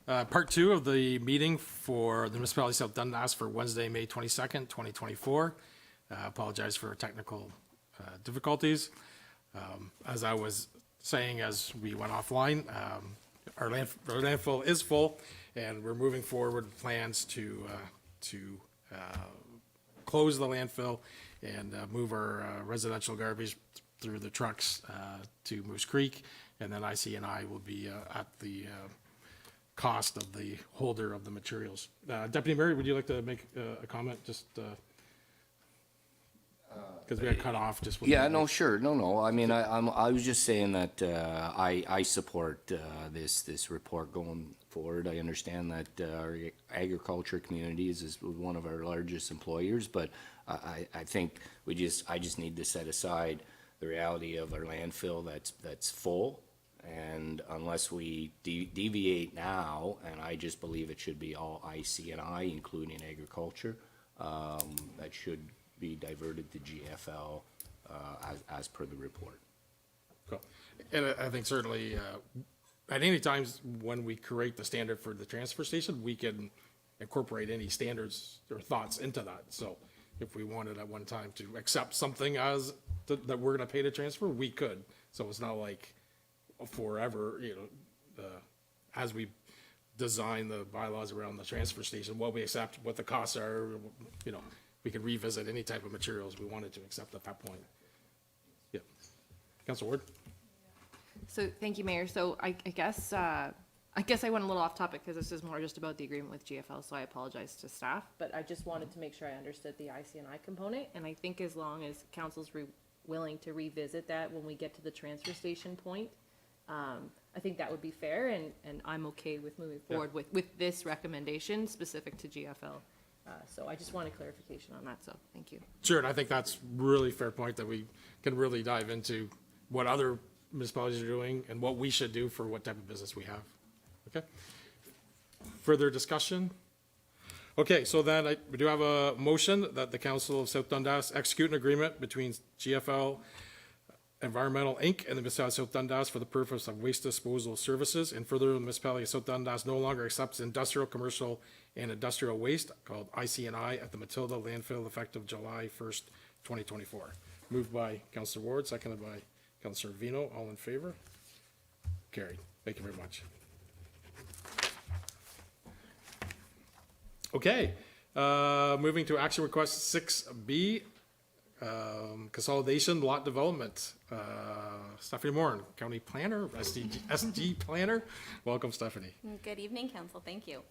Part two of the meeting for the municipality of South Dundas for Wednesday, May 22nd, 2024. Apologize for technical difficulties. As I was saying as we went offline, our landfill is full, and we're moving forward with plans to close the landfill and move our residential garbage through the trucks to Moose Creek, and then IC&I will be at the cost of the holder of the materials. Deputy Mayor, would you like to make a comment, just because we got cut off just with Yeah, no, sure. No. I mean, I was just saying that I support this report going forward. I understand that our agriculture communities is one of our largest employers, but I think I just need to set aside the reality of our landfill that's full. And unless we deviate now, and I just believe it should be all IC&I, including agriculture, that should be diverted to GFL as per the report. Cool. And I think certainly at any times when we create the standard for the transfer station, we can incorporate any standards or thoughts into that. So if we wanted at one time to accept something as that we're going to pay to transfer, we could. So it's not like forever, as we design the bylaws around the transfer station, what we accept, what the costs are, we could revisit any type of materials we wanted to accept at that point. Yeah. Councilor Ward? So thank you, Mayor. So I guess I went a little off topic because this is more just about the agreement with GFL, so I apologize to staff, but I just wanted to make sure I understood the IC&I component, and I think as long as council's willing to revisit that when we get to the transfer station point, I think that would be fair, and I'm okay with moving forward with this recommendation specific to GFL. So I just wanted clarification on that, so thank you. Sure, and I think that's really fair point that we can really dive into what other municipalities are doing and what we should do for what type of business we have. Okay? Further discussion? Okay, so then we do have a motion that the Council of South Dundas execute an agreement between GFL Environmental Inc. and the municipality of South Dundas for the purpose of waste disposal services, and further, the municipality of South Dundas no longer accepts industrial, commercial, and industrial waste called IC&I at the Matilda landfill effective July 1st, 2024. Moved by Councilor Ward, seconded by Councilor Vino. All in favor? Carried. Thank you very much. Okay, moving to action request 6B. Consolidation lot development. Stephanie Moran, County Planner, SG Planner. Welcome, Stephanie. Good evening, Council. Thank you.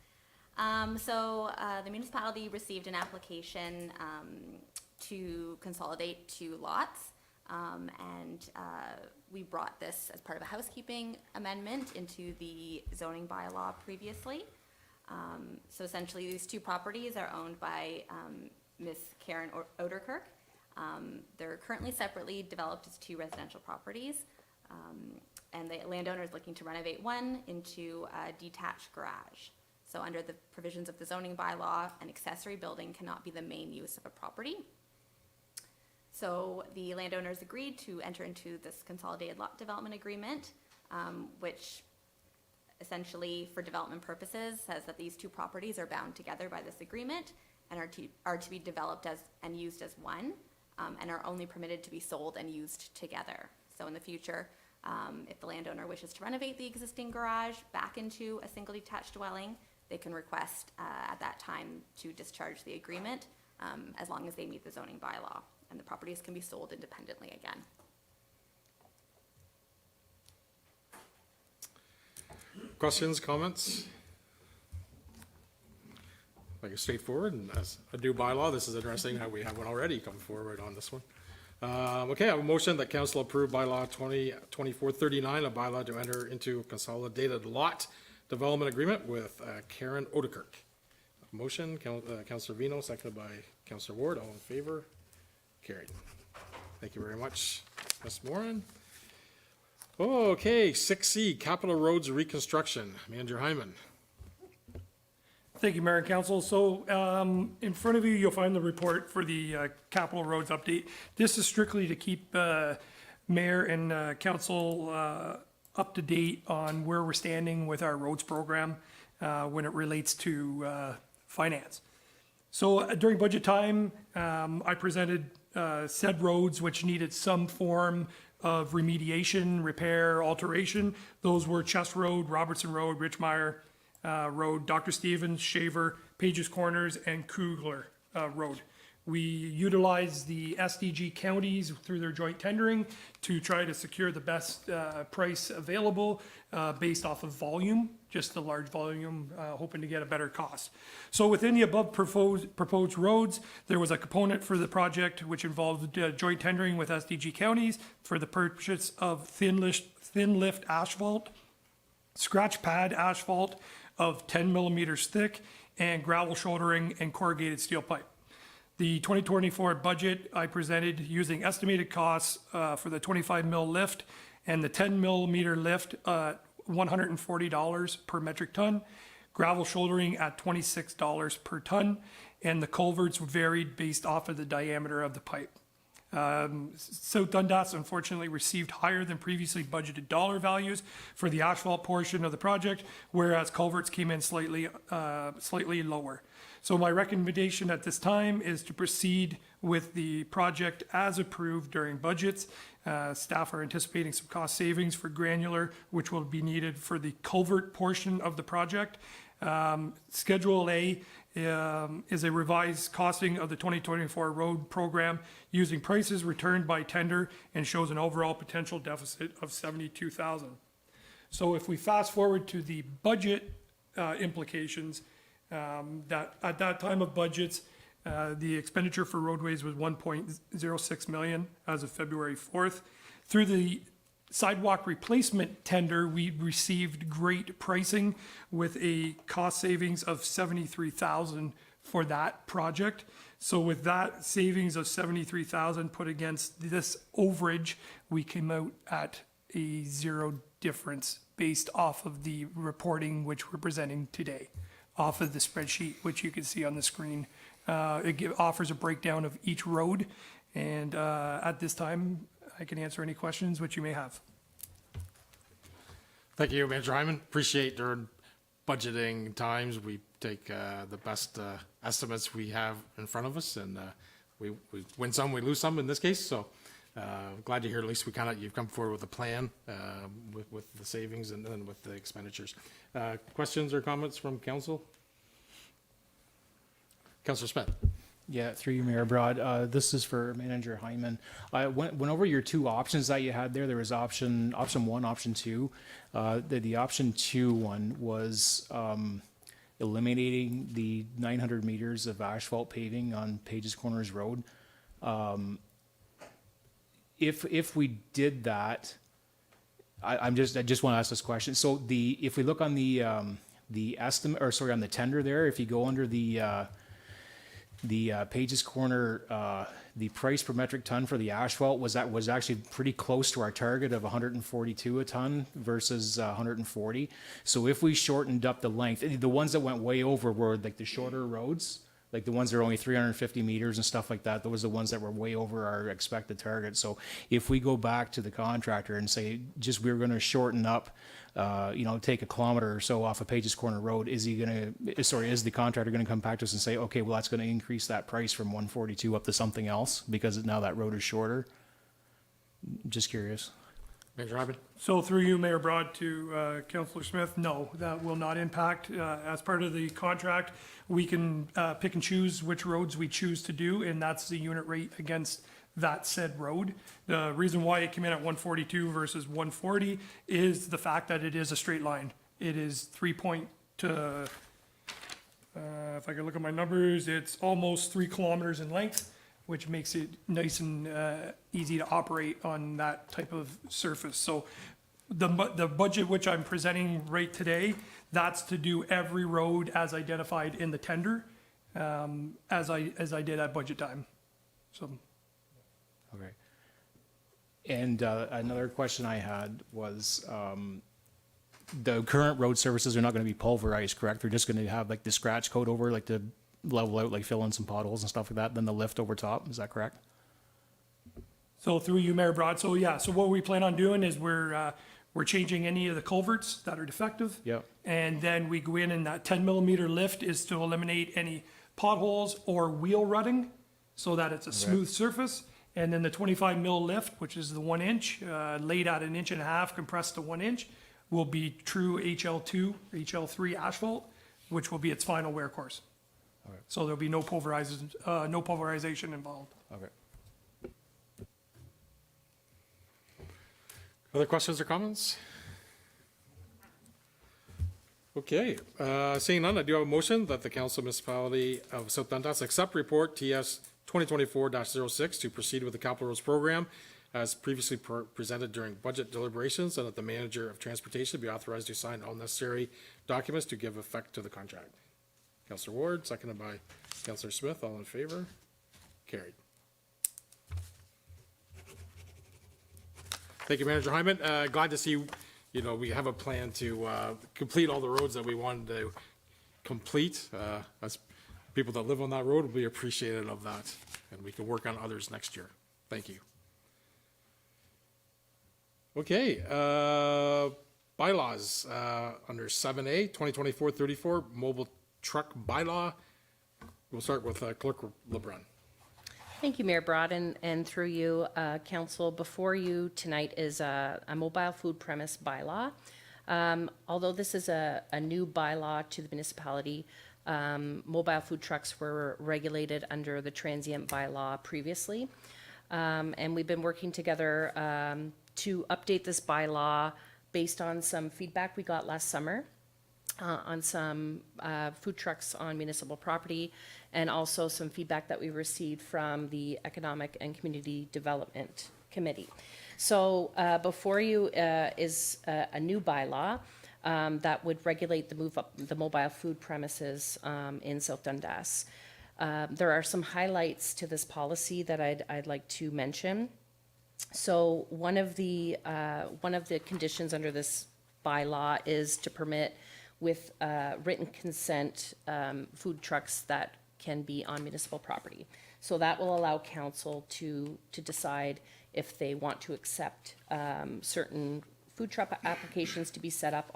The municipality received an application to consolidate 2 lots, and we brought this as part of a housekeeping amendment into the zoning bylaw previously. So essentially, these 2 properties are owned by Ms. Karen Oderkirk. They're currently separately developed as 2 residential properties, and the landowner is looking to renovate one into a detached garage. So under the provisions of the zoning bylaw, an accessory building cannot be the main use of a property. So the landowners agreed to enter into this consolidated lot development agreement, which essentially for development purposes says that these 2 properties are bound together by this agreement and are to be developed as and used as one. And are only permitted to be sold and used together. So in the future, if the landowner wishes to renovate the existing garage back into a single detached dwelling, they can request at that time to discharge the agreement as long as they meet the zoning bylaw, and the properties can be sold independently again. Questions, comments? Like straightforward, and as a new bylaw, this is interesting how we have one already come forward on this one. Okay, I have a motion that council approve bylaw 2024-39, a bylaw to enter into a consolidated lot development agreement with Karen Oderkirk. Motion, Councilor Vino, seconded by Councilor Ward. All in favor? Carried. Thank you very much, Ms. Moran. Okay, 6C, Capital Roads Reconstruction. Manager Hyman. Thank you, Mayor and Council. So in front of you, you'll find the report for the capital roads update. This is strictly to keep Mayor and Council up to date on where we're standing with our roads program. when it relates to finance. So during budget time, I presented said roads which needed some form of remediation, repair, alteration. Those were Chest Road, Robertson Road, Richmeyer Road, Dr. Stevens, Shaver, Pages Corners, and Kugler Road. We utilized the SDG counties through their joint tendering to try to secure the best price available based off of volume, just the large volume, hoping to get a better cost. So within the above proposed roads, there was a component for the project which involved joint tendering with SDG counties for the purchase of thin lift asphalt, scratch pad asphalt of 10 millimeters thick, and gravel shouldering and corrugated steel pipe. The 2024 budget I presented using estimated costs for the 25 mil lift and the 10 millimeter lift, $140 per metric ton, gravel shouldering at $26 per ton, and the culverts varied based off of the diameter of the pipe. South Dundas unfortunately received higher than previously budgeted dollar values for the asphalt portion of the project, whereas culverts came in slightly lower. So my recommendation at this time is to proceed with the project as approved during budgets. Staff are anticipating some cost savings for granular, which will be needed for the culvert portion of the project. Schedule A is a revised costing of the 2024 road program using prices returned by tender and shows an overall potential deficit of $72,000. So if we fast forward to the budget implications, that at that time of budgets, the expenditure for roadways was 1.06 million as of February 4th. Through the sidewalk replacement tender, we received great pricing with a cost savings of 73,000 for that project. So with that savings of 73,000 put against this overage, we came out at a zero difference based off of the reporting which we're presenting today, off of the spreadsheet, which you can see on the screen. It offers a breakdown of each road, and at this time, I can answer any questions which you may have. Thank you, Manager Hyman. Appreciate during budgeting times, we take the best estimates we have in front of us, and we win some, we lose some in this case. So glad to hear at least you've come forward with a plan with the savings and then with the expenditures. Questions or comments from council? Councillor Smith. Yeah, through you, Mayor Broad. This is for Manager Hyman. I went over your two options that you had there. There was option one, option two. The option two one was eliminating the 900 meters of asphalt paving on Pages Corners Road. If we did that, I just want to ask this question. So if we look on the estimate, or sorry, on the tender there, if you go under the Pages Corner, the price per metric ton for the asphalt was actually pretty close to our target of 142 a ton versus 140. So if we shortened up the length, the ones that went way over were like the shorter roads, like the ones that are only 350 meters and stuff like that. Those are the ones that were way over our expected target. So if we go back to the contractor and say, we're going to shorten up, take a kilometer or so off of Pages Corner Road, is the contractor going to come back to us and say, okay, well, that's going to increase that price from 142 up to something else because now that road is shorter? Just curious. Manager Hyman. So through you, Mayor Broad, to Councillor Smith, no, that will not impact. As part of the contract, we can pick and choose which roads we choose to do, and that's the unit rate against that said road. The reason why it came in at 142 versus 140 is the fact that it is a straight line. It is if I can look at my numbers, it's almost 3 kilometers in length, which makes it nice and easy to operate on that type of surface. So the budget which I'm presenting right today, that's to do every road as identified in the tender, as I did at budget time. So. Okay. And another question I had was, the current road surfaces are not going to be pulverized, correct? They're just going to have like the scratch coat over, like to level out, like fill in some potholes and stuff like that, then the lift over top. Is that correct? So through you, Mayor Broad. So yeah, so what we plan on doing is we're We're changing any of the culverts that are defective. Yep. And then we go in and that 10 millimeter lift is to eliminate any potholes or wheel rutting so that it's a smooth surface. And then the 25 mil lift, which is the 1 inch, laid at 1.5 inches, compressed to 1 inch, will be true HL2, HL3 asphalt, which will be its final wear course. So there'll be no pulverization involved. Okay. Other questions or comments? Okay, seeing none, I do have a motion that the Council Municipality of South Dundas accept report TS 2024-06 to proceed with the capital roads program as previously presented during budget deliberations, and that the manager of transportation be authorized to sign all necessary documents to give effect to the contract. Councillor Ward, seconded by Councillor Smith, all in favor? Carried. Thank you, Manager Hyman. Glad to see, you know, we have a plan to complete all the roads that we wanted to complete. As people that live on that road will be appreciative of that, and we can work on others next year. Thank you. Okay, bylaws, under 7A, 2024-34, mobile truck bylaw. We'll start with Clerk LeBrun. Thank you, Mayor Broad, and through you, Council. Before you tonight is a mobile food premise bylaw. Although this is a new bylaw to the municipality, mobile food trucks were regulated under the transient bylaw previously. And we've been working together to update this bylaw based on some feedback we got last summer on some food trucks on municipal property, and also some feedback that we received from the Economic and Community Development Committee. So before you is a new bylaw that would regulate the mobile food premises in South Dundas. There are some highlights to this policy that I'd like to mention. So one of the conditions under this bylaw is to permit with written consent food trucks that can be on municipal property. So that will allow council to decide if they want to accept certain food truck applications to be set up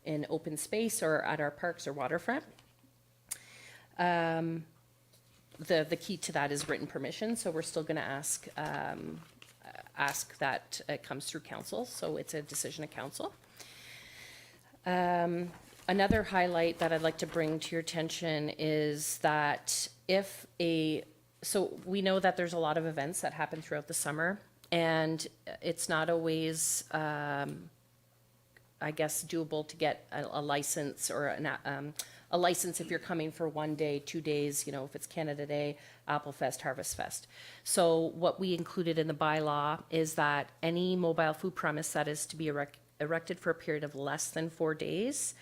in open space or at our parks or waterfront. The key to that is written permission, so we're still gonna ask that it comes through council, so it's a decision of council. Another highlight that I'd like to bring to your attention is that so we know that there's a lot of events that happen throughout the summer, and it's not always, I guess, doable to get a license or a license if you're coming for 1 day, 2 days, you know, if it's Canada Day, Apple Fest, Harvest Fest. So what we included in the bylaw is that any mobile food premise that is to be erected for a period of less than 4 days,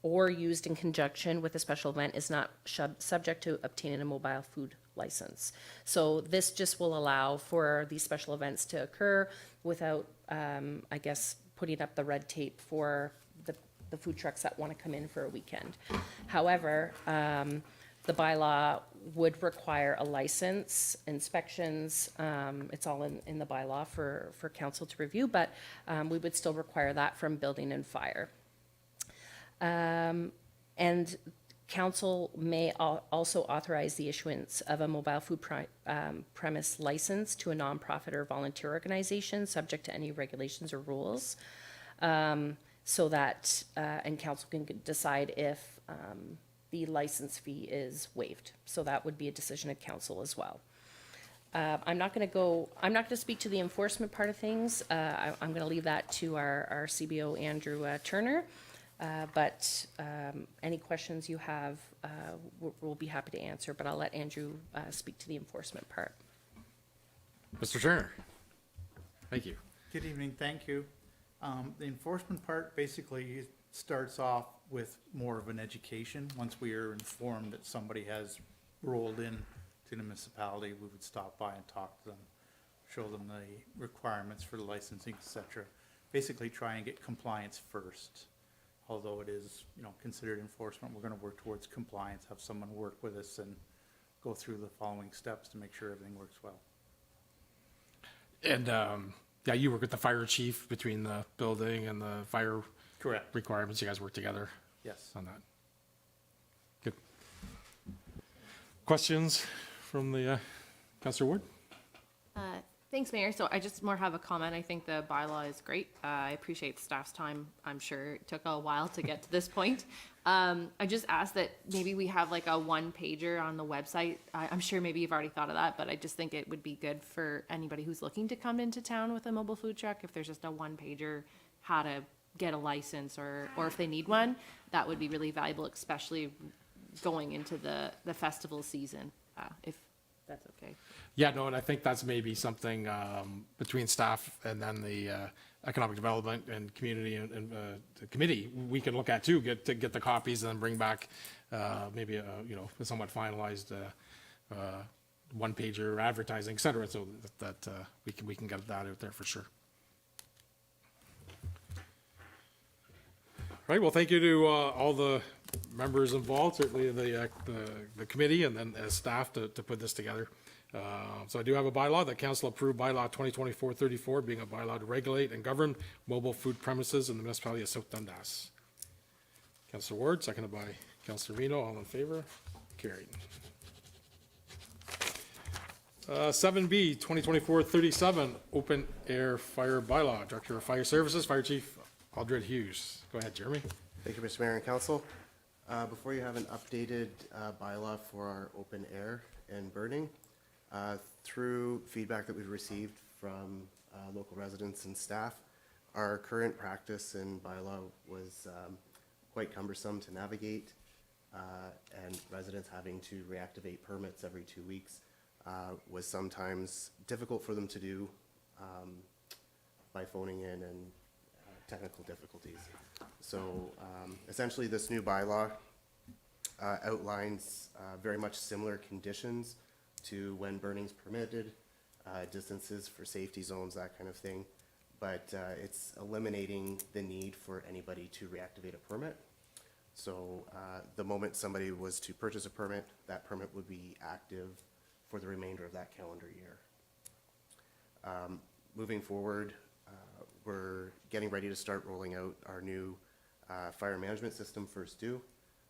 or used in conjunction with a special event is not subject to obtaining a mobile food license. So this just will allow for these special events to occur without, I guess, putting up the red tape for the food trucks that want to come in for a weekend. However, the bylaw would require a license, inspections, it's all in the bylaw for council to review, but we would still require that from building and fire. And council may also authorize the issuance of a mobile food premise license to a nonprofit or volunteer organization, subject to any regulations or rules, so that, and council can decide if the license fee is waived. So that would be a decision of council as well. I'm not going to speak to the enforcement part of things. I'm going to leave that to our CBO, Andrew Turner. But any questions you have, we'll be happy to answer, but I'll let Andrew speak to the enforcement part. Mr. Turner. Thank you. Good evening, thank you. The enforcement part basically starts off with more of an education. Once we are informed that somebody has rolled in to the municipality, we would stop by and talk to them, show them the requirements for the licensing, etc. Basically try and get compliance first. Although it is, you know, considered enforcement, we're gonna work towards compliance, have someone work with us and go through the following steps to make sure everything works well. And Yeah, you work with the fire chief between the building and the fire Correct. requirements. You guys work together Yes. on that. Good. Questions from the Councillor Ward? Thanks, Mayor. So I just more have a comment. I think the bylaw is great. I appreciate staff's time. I'm sure it took a while to get to this point. I just ask that maybe we have like a one pager on the website. I'm sure maybe you've already thought of that, but I just think it would be good for anybody who's looking to come into town with a mobile food truck. If there's just a one pager, how to get a license or if they need one, that would be really valuable, especially going into the festival season, if that's okay. Yeah, no, and I think that's maybe something between staff and then the economic development and community and the committee we can look at too. Get the copies and then bring back maybe a a somewhat finalized one pager advertising, et cetera, so that we can get that out there for sure. Right. Well, thank you to all the members involved, certainly the committee and then as staff to put this together. So I do have a bylaw, the council approved bylaw 2024-34, being a bylaw to regulate and govern mobile food premises in the municipality of South Dundas. Councillor Ward, seconded by Councillor Reno, all in favor? Carried. 7B, 2024-37, open air fire bylaw. Director of Fire Services, Fire Chief Aldred Hughes. Go ahead, Jeremy. Thank you, Mr. Mayor and Council. Before you have an updated bylaw for our open air and burning, through feedback that we've received from local residents and staff, our current practice and bylaw was quite cumbersome to navigate, and residents having to reactivate permits every 2 weeks was sometimes difficult for them to do by phoning in and technical difficulties. So essentially this new bylaw outlines very much similar conditions to when burning's permitted, distances for safety zones, that kind of thing. But it's eliminating the need for anybody to reactivate a permit. So the moment somebody was to purchase a permit, that permit would be active for the remainder of that calendar year. Moving forward, we're getting ready to start rolling out our new fire management system, First Due,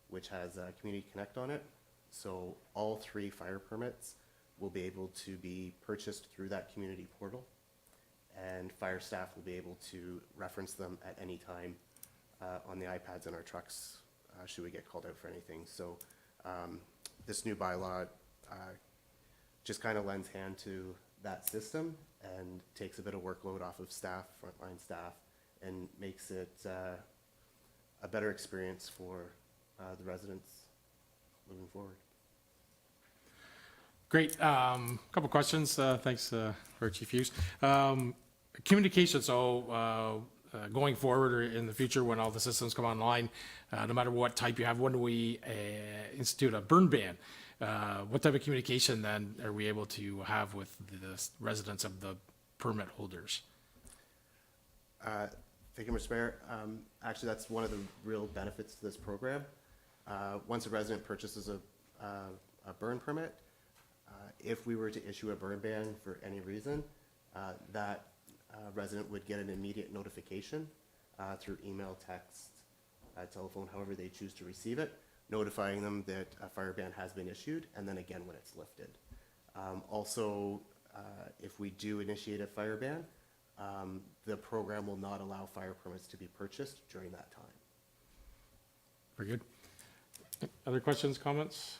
which has Community Connect on it. So all 3 fire permits will be able to be purchased through that community portal, and fire staff will be able to reference them at any time on the iPads in our trucks should we get called out for anything. So this new bylaw just kind of lends hand to that system and takes a bit of workload off of staff, frontline staff, and makes it a better experience for the residents moving forward. Great. Couple questions. Thanks for Chief Hughes. Communication. So going forward or in the future, when all the systems come online, no matter what type you have, when do we institute a burn ban? What type of communication then are we able to have with the residents of the permit holders? Thank you, Mr. Mayor. Actually, that's one of the real benefits to this program. Once a resident purchases a burn permit, if we were to issue a burn ban for any reason, that resident would get an immediate notification through email, text, telephone, however they choose to receive it, notifying them that a fire ban has been issued, and then again when it's lifted. Also, if we do initiate a fire ban, the program will not allow fire permits to be purchased during that time. Very good. Other questions, comments?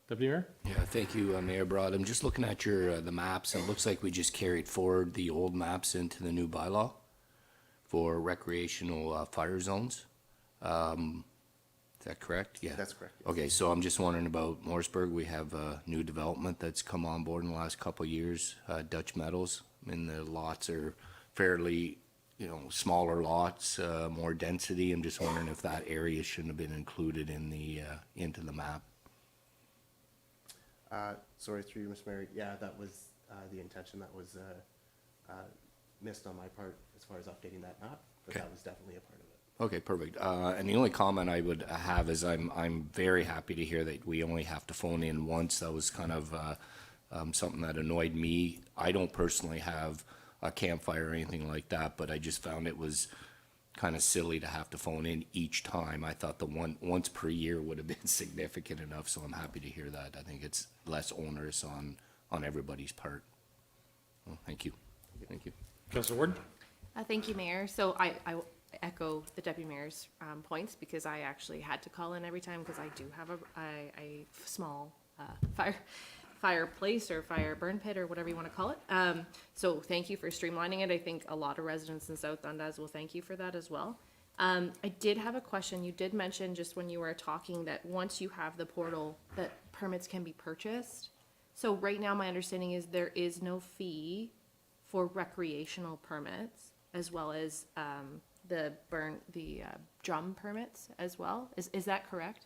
Deputy Mayor? Yeah, thank you, Mayor Broad. I'm just looking at your, the maps, and it looks like we just carried forward the old maps into the new bylaw for recreational fire zones. Is that correct? Yeah. That's correct. Yes. Okay, so I'm just wondering about Morrisburg. We have a new development that's come on board in the last couple of years, Dutch Metals. I mean, the lots are fairly, smaller lots, more density. I'm just wondering if that area shouldn't have been included in the, into the map. Sorry, through you, Mr. Mayor. Yeah, that was the intention. That was missed on my part as far as updating that map, but Okay. that was definitely a part of it. Okay, perfect. And the only comment I would have is I'm very happy to hear that we only have to phone in once. That was kind of something that annoyed me. I don't personally have a campfire or anything like that, but I just found it was kind of silly to have to phone in each time. I thought the once per year would have been significant enough, so I'm happy to hear that. I think it's less onerous on everybody's part. Well, thank you. Thank you. Councilor Ward? Thank you, Mayor. So I echo the Deputy Mayor's points because I actually had to call in every time because I do have a small fireplace or fire burn pit or whatever you want to call it. So thank you for streamlining it. I think a lot of residents in South Dundas will thank you for that as well. I did have a question. You did mention just when you were talking that once you have the portal, that permits can be purchased. So right now, my understanding is there is no fee for recreational permits as well as the drum permits as well. Is that correct?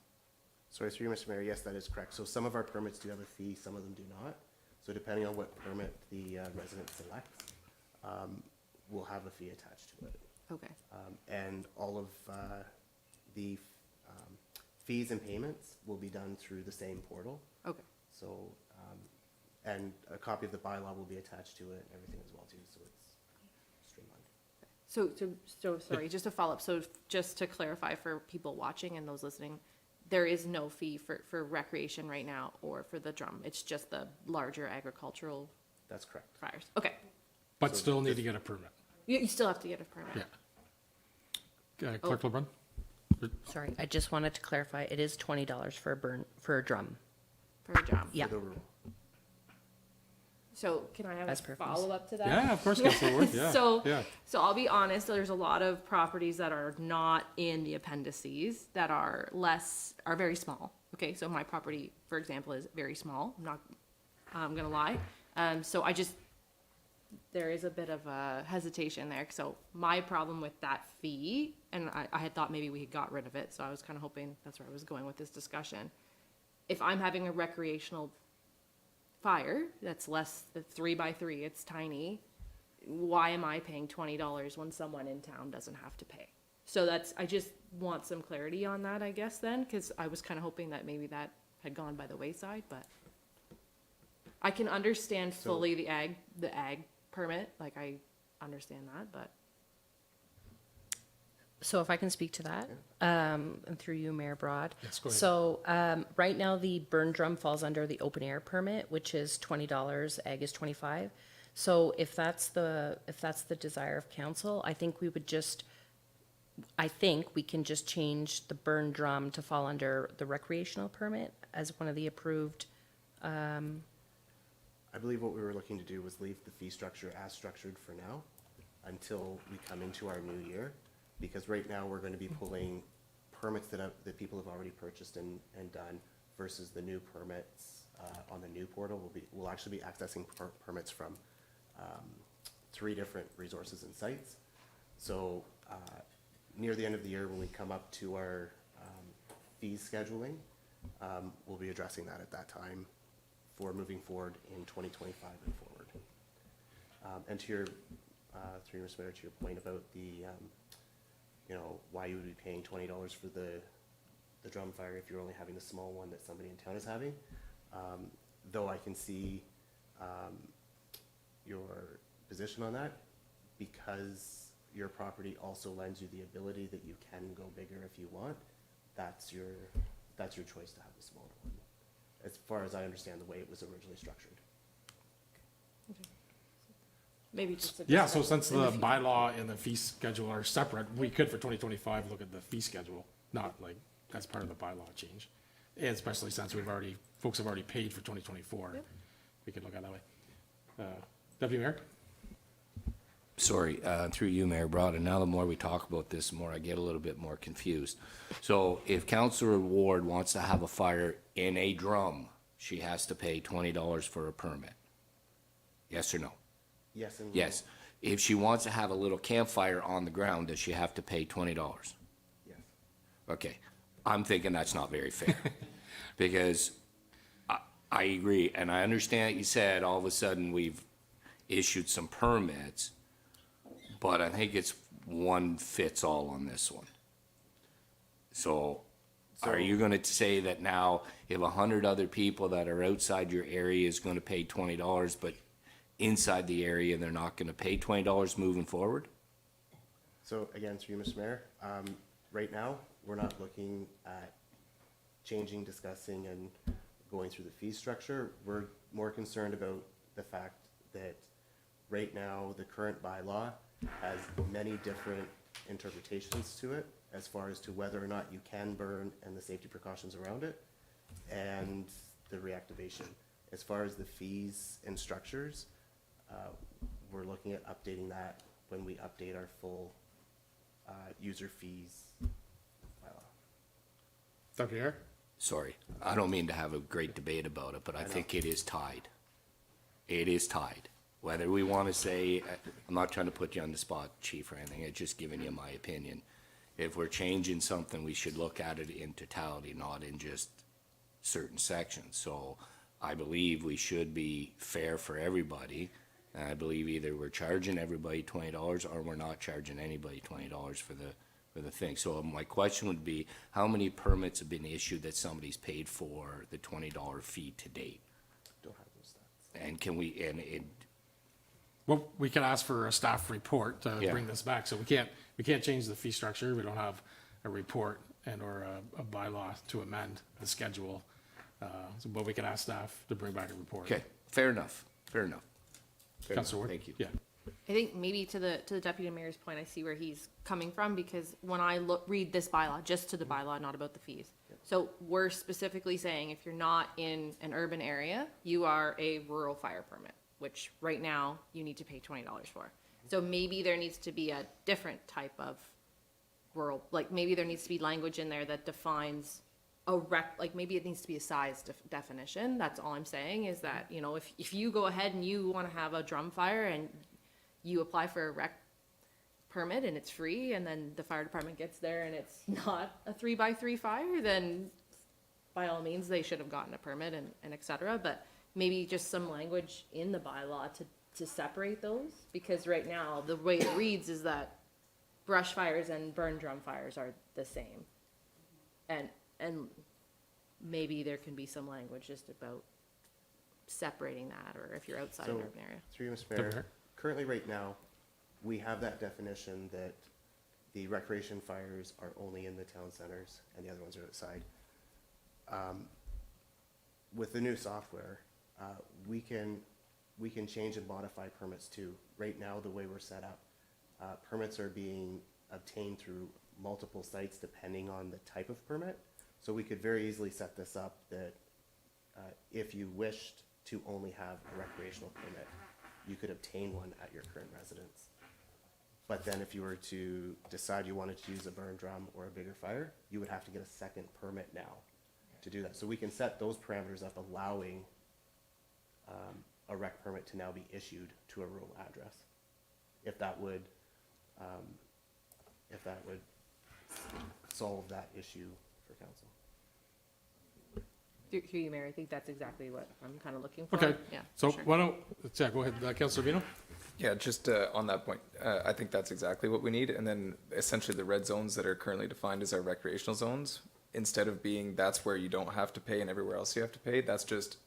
Sorry, through you, Mr. Mayor, yes, that is correct. So some of our permits do have a fee, some of them do not. So depending on what permit the resident selects, will have a fee attached to it. Okay. And all of the fees and payments will be done through the same portal. Okay. So, and a copy of the bylaw will be attached to it and everything as well too, so it's streamlined. So sorry, just to follow up. So just to clarify for people watching and those listening, there is no fee for recreation right now or for the drum. It's just the larger agricultural That's correct. fires. Okay. But still need to get a permit. You still have to get a permit. Yeah. Clerk LeBrun? Sorry, I just wanted to clarify, it is $20 for a drum. For a drum. Yeah. For the rule. So can I have As a per fees. follow-up to that? Yeah, of course, Councilor Ward, yeah. So, Yeah. so I'll be honest, there's a lot of properties that are not in the appendices that are very small. Okay, so my property, for example, is very small. I'm gonna lie. So there is a bit of a hesitation there. So my problem with that fee, and I had thought maybe we had got rid of it, so I was kind of hoping that's where I was going with this discussion. If I'm having a recreational fire that's less than 3x3, it's tiny, why am I paying $20 when someone in town doesn't have to pay? So I just want some clarity on that, I guess, then, because I was kind of hoping that maybe that had gone by the wayside, but I can understand fully the ag permit, like I understand that, but. So if I can speak to that, and through you, Mayor Broad. Yes, go ahead. So, right now, the burn drum falls under the open air permit, which is $20, ag is 25. So if that's the desire of council, I think we can just change the burn drum to fall under the recreational permit as one of the approved. I believe what we were looking to do was leave the fee structure as structured for now until we come into our new year. Because right now, we're going to be pulling permits that people have already purchased and done versus the new permits on the new portal. We'll actually be accessing permits from 3 different resources and sites. So near the end of the year, when we come up to our fees scheduling, we'll be addressing that at that time for moving forward in 2025 and forward. And to your, through Mr. Mayor, to your point about the why you would be paying $20 for the drum fire if you're only having the small one that somebody in town is having. Though I can see your position on that, because your property also lends you the ability that you can go bigger if you want, that's your choice to have the smaller one, as far as I understand the way it was originally structured. Maybe just a Yeah, so discussion since in the future. bylaw and the fee schedule are separate, we could for 2025 look at the fee schedule, not like as part of the bylaw change. And especially since folks have already paid for 2024, we could look at it that way. Deputy Mayor? Sorry, through you, Mayor Broad, and now the more we talk about this, the more I get a little bit more confused. So if Councillor Ward wants to have a fire in a drum, she has to pay $20 for a permit? Yes or no? Yes, and Yes. If she wants to have a little campfire on the ground, does she have to pay $20? yes. Okay, I'm thinking that's not very fair. Because I agree, and I understand you said all of a sudden we've issued some permits, but I think it's one fits all on this one. So are you gonna say that now if 100 other people that are outside your area is gonna pay $20, but inside the area, they're not gonna pay $20 moving forward? So again, through you, Mr. Mayor, right now, we're not looking at changing, discussing, and going through the fee structure. We're more concerned about the fact that right now, the current bylaw has many different interpretations to it as far as to whether or not you can burn and the safety precautions around it and the reactivation. As far as the fees and structures, we're looking at updating that when we update our full user fees bylaw. Dr. Yar? Sorry, I don't mean to have a great debate about it, but I think it is tied. It is tied. Whether we want to say, I'm not trying to put you on the spot, chief, or anything, I'm just giving you my opinion. If we're changing something, we should look at it in totality, not in just certain sections. So I believe we should be fair for everybody. And I believe either we're charging everybody $20 or we're not charging anybody $20 for the thing. So my question would be, how many permits have been issued that somebody's paid for the $20 fee to date? Don't have those stats. And can we, and it, Well, we can ask for a staff report to Yeah. bring this back, so we can't change the fee structure, we don't have a report and or a bylaw to amend the schedule. But we can ask staff to bring back a report. okay, fair enough, fair enough. Fair enough. Councilor Ward? Thank you. Yeah. I think maybe to the deputy mayor's point, I see where he's coming from, because when I read this bylaw, just to the bylaw, not about the fees. So we're specifically saying if you're not in an urban area, you are a rural fire permit, which right now you need to pay $20 for. So maybe there needs to be a different type of rural, like maybe there needs to be language in there that defines like maybe it needs to be a size definition. That's all I'm saying, is that, you know, if you go ahead and you want to have a drum fire and you apply for a rec permit and it's free, and then the fire department gets there and it's not a 3x3 fire, then by all means, they should have gotten a permit and et cetera. But maybe just some language in the bylaw to separate those, because right now, the way it reads is that brush fires and burn drum fires are the same. And maybe there can be some language just about separating that, or if you're outside an So, urban area. through you, Mr. Dr. Mayor, Hart? currently right now, we have that definition that the recreation fires are only in the town centers and the other ones are outside. With the new software, we can change and modify permits too. Right now, the way we're set up, permits are being obtained through multiple sites depending on the type of permit. So we could very easily set this up that if you wished to only have a recreational permit, you could obtain one at your current residence. But then if you were to decide you wanted to use a burn drum or a bigger fire, you would have to get a second permit now to do that. So we can set those parameters up, allowing a rec permit to now be issued to a rural address. If that would solve that issue for council. Through you, Mayor, I think that's exactly what I'm kind of looking for. Okay, Yeah. so sure. why don't, yeah, go ahead, Councilor Vino? Yeah, just on that point, I think that's exactly what we need. And then essentially the red zones that are currently defined as our recreational zones, instead of being that's where you don't have to pay and everywhere else you have to pay, that's just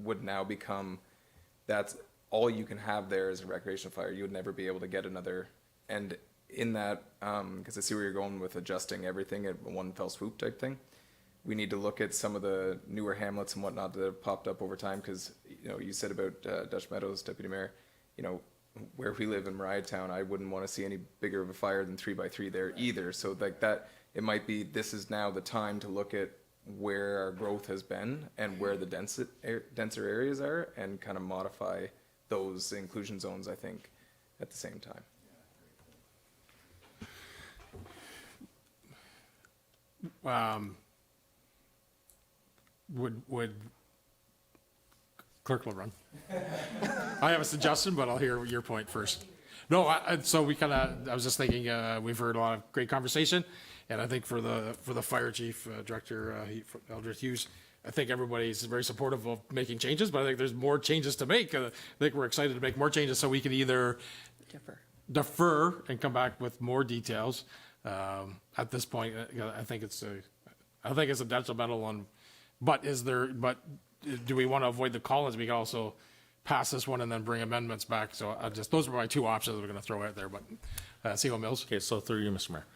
would now become that's all you can have there is a recreational fire. You would never be able to get another. And in that, because I see where you're going with adjusting everything at one fell swoop type thing, we need to look at some of the newer hamlets and whatnot that have popped up over time. Because you said about Dutch Meadows, Deputy Mayor, where we live in Mariah Town, I wouldn't want to see any bigger of a fire than 3x3 there either. So like that, it might be this is now the time to look at where our growth has been and where the denser areas are, and kind of modify those inclusion zones, I think, at the same time. Would Clerk LeBrun? I have a suggestion, but I'll hear your point first. No, so I was just thinking, we've heard a lot of great conversation, and I think for the fire chief, Director Eldred Hughes, I think everybody's very supportive of making changes, but I think there's more changes to make. I think we're excited to make more changes, so we can either defer and come back with more details. At this point, I think it's a detrimental one. But do we want to avoid the call-ins? We can also pass this one and then bring amendments back. So those are my two options we're going to throw out there, but CO Mills. Okay, so through you, Mr. Mayor.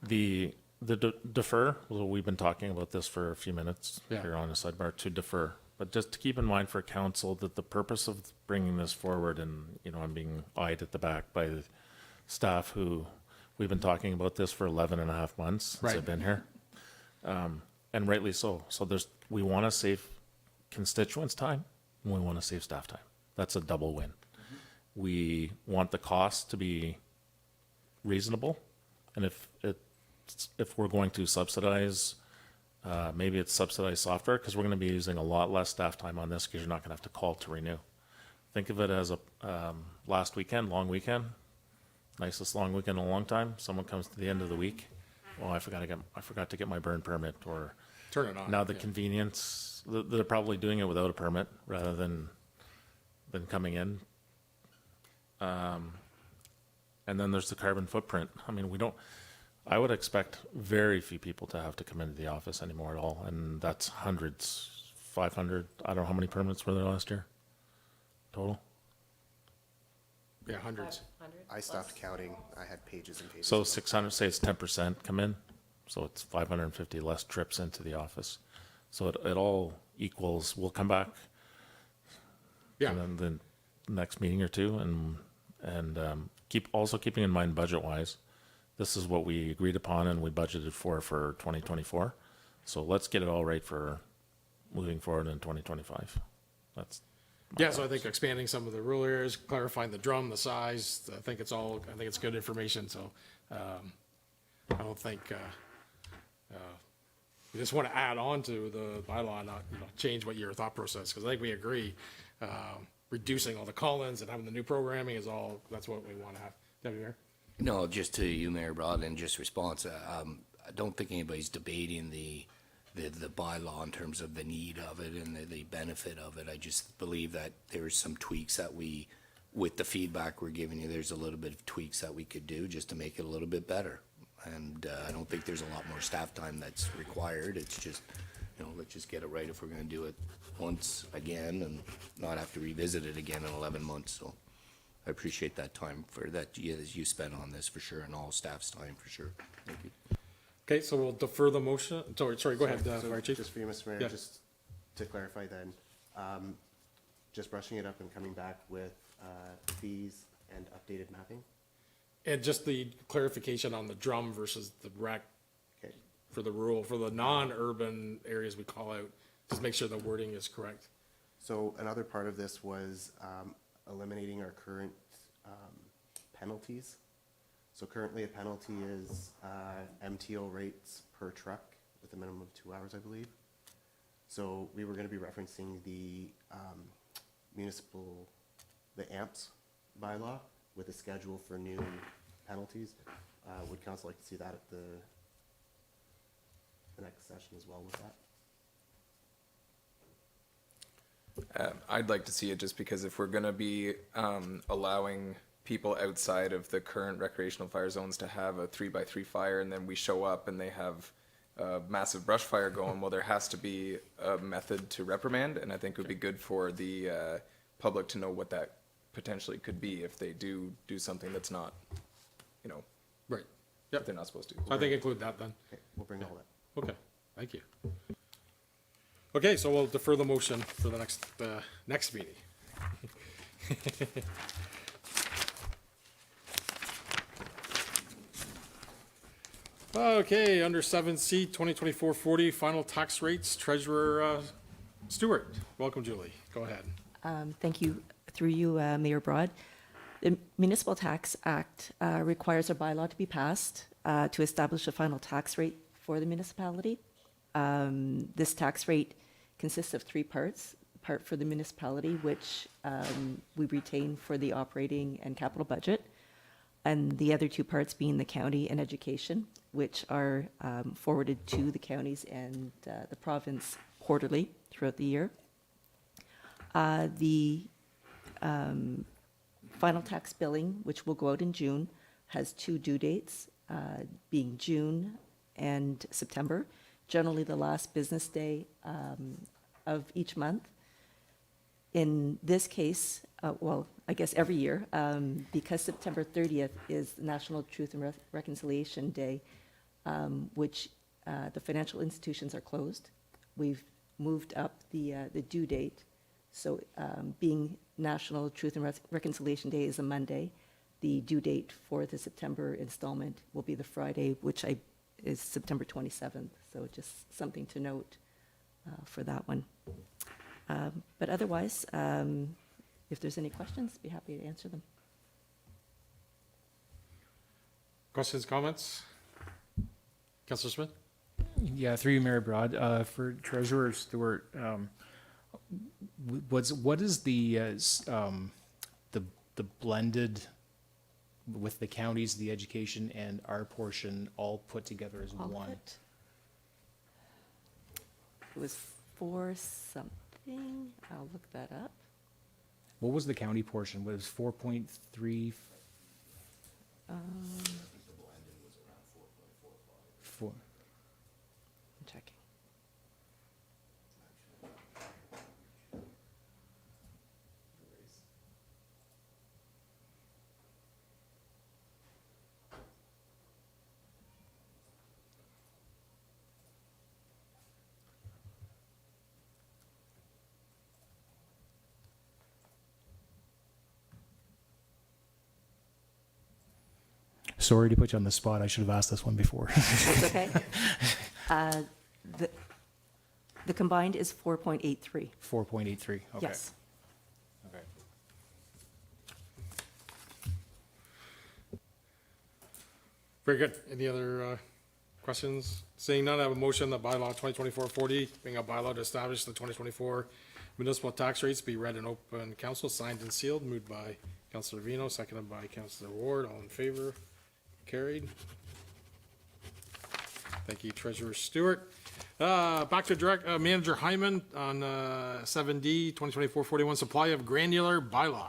The defer, well, we've been talking about this for a few minutes Yeah. here on the sidebar, to defer. But just to keep in mind for council that the purpose of bringing this forward, and, you know, I'm being eyed at the back by the staff who, we've been talking about this for 11 and a half months since Right. I've been here. And rightly so. So we want to save constituents time, and we want to save staff time. That's a double win. We want the cost to be reasonable, and if we're going to subsidize, maybe it's subsidized software, because we're going to be using a lot less staff time on this, because you're not going to have to call to renew. Think of it as a last weekend, long weekend, nicest long weekend in a long time. Someone comes to the end of the week, oh, I forgot to get my burn permit, or Turn it on. now the yeah. convenience, they're probably doing it without a permit rather than coming in. And then there's the carbon footprint. I mean, I would expect very few people to have to come into the office anymore at all. And that's hundreds, 500. I don't know how many permits were there last year total. Yeah, hundreds. I stopped counting. I had pages and pages. So 600, say it's 10% come in. So it's 550 less trips into the office. So it all equals, we'll come back. Yeah. And then the next meeting or two, and keeping in mind budget wise, this is what we agreed upon and we budgeted for 2024. So let's get it all right for moving forward in 2025. That's Yeah, so I think expanding some of the rule areas, clarifying the drum, the size, I think it's good information, so, I don't think, we just want to add on to the bylaw, not, change what your thought process, because I think we agree, reducing all the call-ins and having the new programming that's what we want to have. Deputy Mayor? No, just to you, Mayor Broad, and just response, I don't think anybody's debating the bylaw in terms of the need of it and the benefit of it. I just believe that there's some tweaks that with the feedback we're giving you, there's a little bit of tweaks that we could do just to make it a little bit better. And I don't think there's a lot more staff time that's required. It's just, let's just get it right if we're gonna do it once again and not have to revisit it again in 11 months. So I appreciate that time that you spent on this for sure, and all staff's time for sure. Thank you. Okay, so we'll defer the motion, sorry, go ahead, So Fire Chief. just for you, Mr. Mayor, Yeah. just to clarify then, just brushing it up and coming back with fees and updated mapping. And just the clarification on the drum versus the rec Okay. for the non-urban areas we call out, just make sure the wording is correct. So another part of this was eliminating our current penalties. So currently a penalty is MTO rates per truck with a minimum of 2 hours, I believe. So we were going to be referencing the the AMPS bylaw with a schedule for new penalties. Would council like to see that at the next session as well with that? I'd like to see it just because if we're gonna be allowing people outside of the current recreational fire zones to have a 3x3 fire, and then we show up and they have a massive brush fire going, well, there has to be a method to reprimand, and I think it would be good for the public to know what that potentially could be if they do something that's not, Right. that Yep, they're not supposed to. I think include that then. Okay, we'll bring all that. Okay, thank you. Okay, so we'll defer the motion for the next meeting. Okay, under 7C, 2024-40, final tax rates, Treasurer Stewart. Welcome, Julie. Go ahead. Thank you. Through you, Mayor Broad. The Municipal Tax Act requires a bylaw to be passed to establish a final tax rate for the municipality. This tax rate consists of three parts. Part for the municipality, which we retain for the operating and capital budget, and the other two parts being the county and education, which are forwarded to the counties and the province quarterly throughout the year. The final tax billing, which will go out in June, has two due dates, being June and September, generally the last business day of each month. In this case, well, I guess every year, because September 30th is National Truth and Reconciliation Day, which the financial institutions are closed, we've moved up the due date. So being National Truth and Reconciliation Day is a Monday, the due date for the September installment will be the Friday, which is September 27th. So just something to note for that one. But otherwise, if there's any questions, be happy to answer them. Questions, comments? Councillor Smith? Yeah, through you, Mayor Broad, for Treasurer Stewart, what is the blended with the counties, the education and our portion all put together as All of one? it. It was 4 something. I'll look that up. What was the county portion? Was it 4.3? Four. I'm checking. Sorry to put you on the spot. I should have asked this one before. It's okay. The combined is 4.83. 4.83. Okay. Yes. Okay. Very good. Any other questions? Seeing none, I have a motion that bylaw 2024-40, being a bylaw to establish the 2024 municipal tax rates, be read in open council, signed and sealed, moved by Councillor Vino, seconded by Councillor Ward. All in favor? Carried. Thank you, Treasurer Stewart. Back to Manager Hyman on 7D 2024-41, supply of granular bylaw.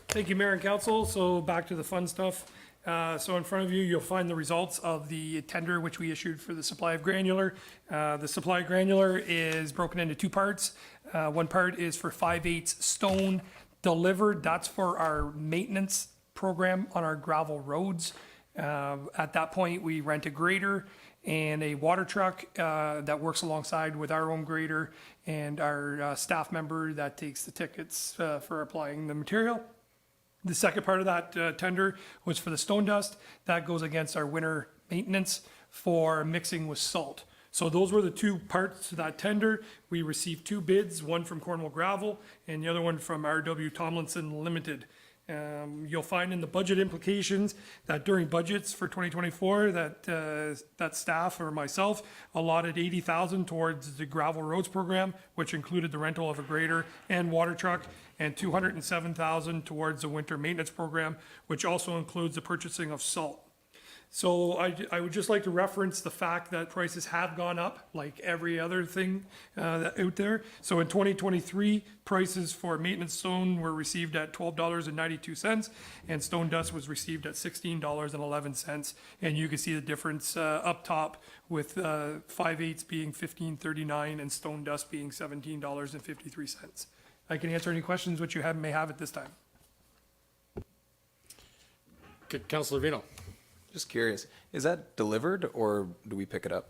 Thank you, Mayor and Council. So back to the fun stuff. So in front of you, you'll find the results of the tender which we issued for the supply of granular. The supply of granular is broken into 2 parts. One part is for 5/8 stone delivered. That's for our maintenance program on our gravel roads. At that point, we rent a grader and a water truck that works alongside with our own grader and our staff member that takes the tickets for applying the material. The second part of that tender was for the stone dust. That goes against our winter maintenance for mixing with salt. So those were the 2 parts to that tender. We received 2 bids, one from Cornwall Gravel and the other one from R.W. Tomlinson Limited. You'll find in the budget implications that during budgets for 2024 that staff or myself allotted $80,000 towards the gravel roads program, which included the rental of a grader and water truck, and $207,000 towards the winter maintenance program, which also includes the purchasing of salt. So I would just like to reference the fact that prices have gone up like every other thing out there. So in 2023, prices for maintenance stone were received at $12.92 and stone dust was received at $16.11. And you can see the difference up top with 5/8 being $15.39 and stone dust being $17.53. I can answer any questions which you may have at this time. Councillor Vino? Just curious, is that delivered or do we pick it up?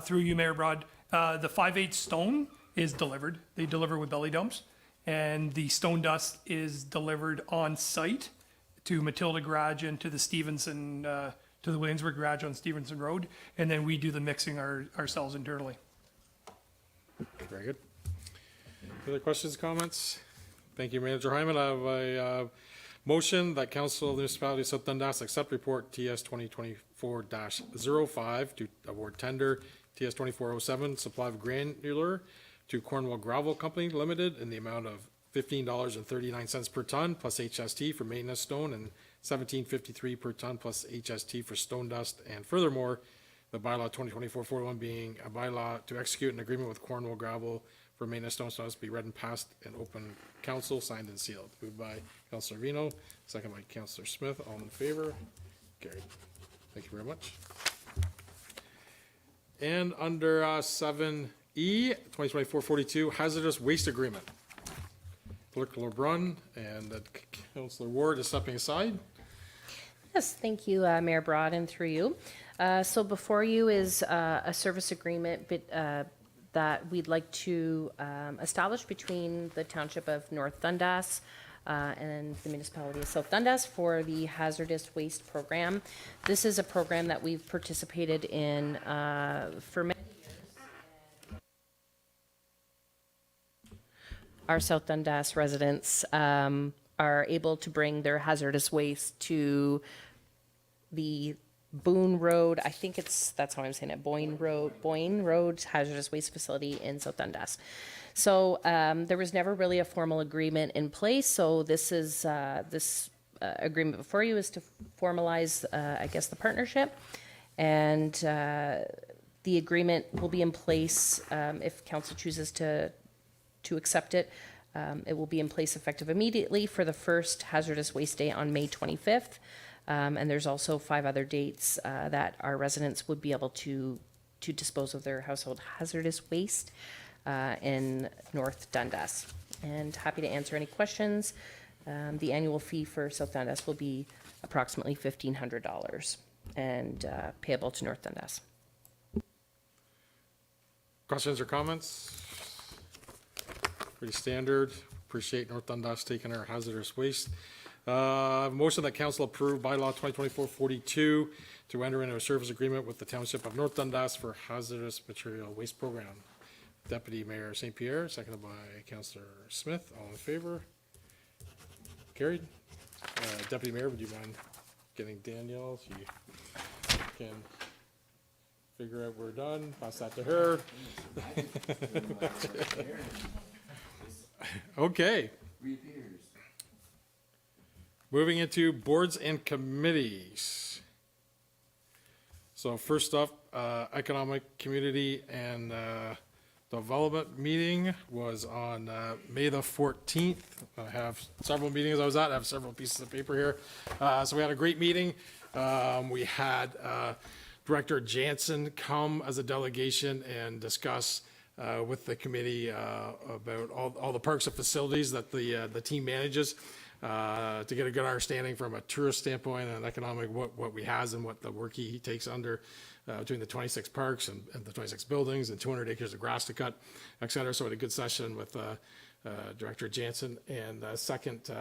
Through you, Mayor Broad, the 5/8 stone is delivered. They deliver with belly dumps. And the stone dust is delivered on site to Matilda Garage and to the Stevenson, to the Williamsburg Garage on Stevenson Road. And then we do the mixing ourselves internally. Very good. Other questions, comments? Thank you, Manager Hyman. I have a motion that Council of the Municipality of South Dundas accept report TS 2024-05 to award tender TS 2407 supply of granular to Cornwall Gravel Company Limited in the amount of $15.39 per ton plus HST for maintenance stone and $17.53 per ton plus HST for stone dust. And furthermore, the bylaw 2024-41 being a bylaw to execute an agreement with Cornwall Gravel for maintenance stone dust be read and passed in open council, signed and sealed. Moved by Councillor Vino, second by Councillor Smith. All in favor? Carried. Thank you very much. And under 7E, E, 2024-42 hazardous waste agreement. Clerk LeBrun and Councillor Ward is stepping aside. Yes, thank you, Mayor Broad, and through you. So before you is a service agreement that we'd like to establish between the Township of North Dundas and the municipality of South Dundas for the hazardous waste program. This is a program that we've participated in for many years. Our South Dundas residents are able to bring their hazardous waste to the Boone Road, I think that's how I'm saying it, Boyne Road Hazardous Waste Facility in South Dundas. So there was never really a formal agreement in place, so this is, this agreement before you is to formalize, I guess, the partnership. And the agreement will be in place if council chooses to accept it. It will be in place effective immediately for the first hazardous waste day on May 25th. And there's also 5 other dates that our residents would be able to dispose of their household hazardous waste in North Dundas. And happy to answer any questions. The annual fee for South Dundas will be approximately $1,500 and payable to North Dundas. Questions or comments? Pretty standard. Appreciate North Dundas taking our hazardous waste. Motion that council approve bylaw 2024-42 to enter into a service agreement with the Township of North Dundas for hazardous material waste program. Deputy Mayor St. Pierre, seconded by Councillor Smith. All in favor? Carried. Deputy Mayor, would you mind getting Danielle? She can figure out we're done. Pass that to her. Okay. Moving into boards and committees. So first up, Economic, Community, and Development meeting was on May the 14th. I have several meetings I was at. I have several pieces of paper here. So we had a great meeting. We had Director Jansen come as a delegation and discuss with the committee about all the parks and facilities that the team manages. To get a good understanding from a tourist standpoint and economic what we has and what the work he takes under between the 26 parks and the 26 buildings and 200 acres of grass to cut, et cetera. So we had a good session with Director Jansen. And second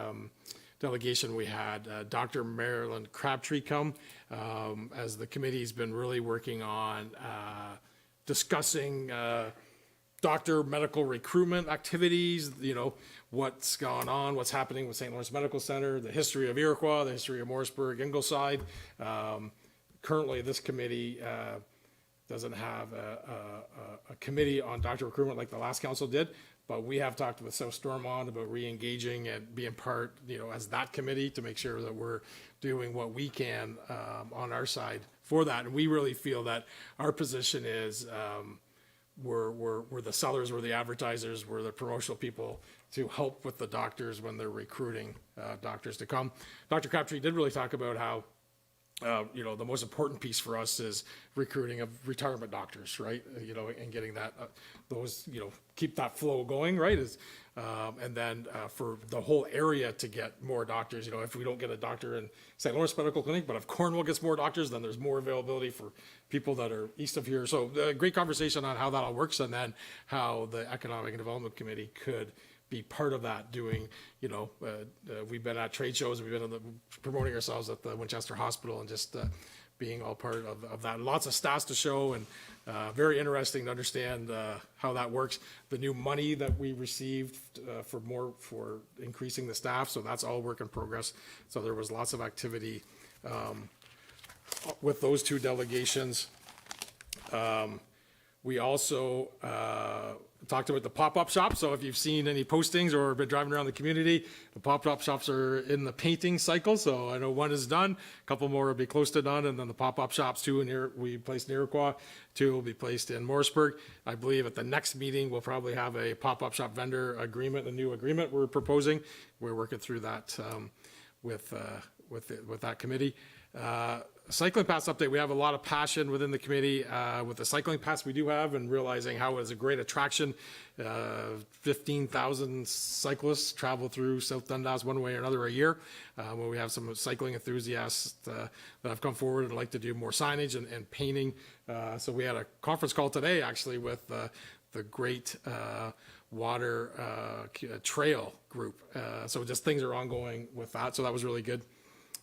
delegation, we had Dr. Marilyn Crabtree come as the committee's been really working on discussing doctor medical recruitment activities, you know, what's gone on, what's happening with St. Lawrence Medical Center, the history of Iroquois, the history of Morrisburg, Ingleside. Currently, this committee doesn't have a committee on doctor recruitment like the last council did, but we have talked with South Stormont about re-engaging and being part, you know, as that committee to make sure that we're doing what we can on our side for that. And we really feel that our position is we're the sellers, we're the advertisers, we're the promotional people to help with the doctors when they're recruiting doctors to come. Dr. Crabtree did really talk about how you know, the most important piece for us is recruiting of retirement doctors, right? You know, and getting that, those, you know, keep that flow going, right? Is, and then for the whole area to get more doctors, you know, if we don't get a doctor in St. Lawrence Medical Clinic, but if Cornwall gets more doctors, then there's more availability for people that are east of here. So great conversation on how that all works and then how the Economic and Development Committee could be part of that, doing, you know, we've been at trade shows, we've been promoting ourselves at the Winchester Hospital and just being all part of that. Lots of stats to show and very interesting to understand how that works. The new money that we received for increasing the staff, so that's all work in progress. So there was lots of activity with those two delegations. We also talked about the pop-up shop. So if you've seen any postings or been driving around the community, the pop-up shops are in the painting cycle. So I know one is done, a couple more will be close to done, and then the pop-up shops, two we placed in Iroquois, two will be placed in Morrisburg. I believe at the next meeting, we'll probably have a pop-up shop vendor agreement, a new agreement we're proposing. We're working through that with with that committee. Cycling pass update, we have a lot of passion within the committee with the cycling pass we do have, and realizing how it is a great attraction. 15,000 cyclists travel through South Dundas one way or another a year. Where we have some cycling enthusiasts that have come forward and like to do more signage and painting. So we had a conference call today actually with the Great Water Trail group. So just things are ongoing with that. So that was really good.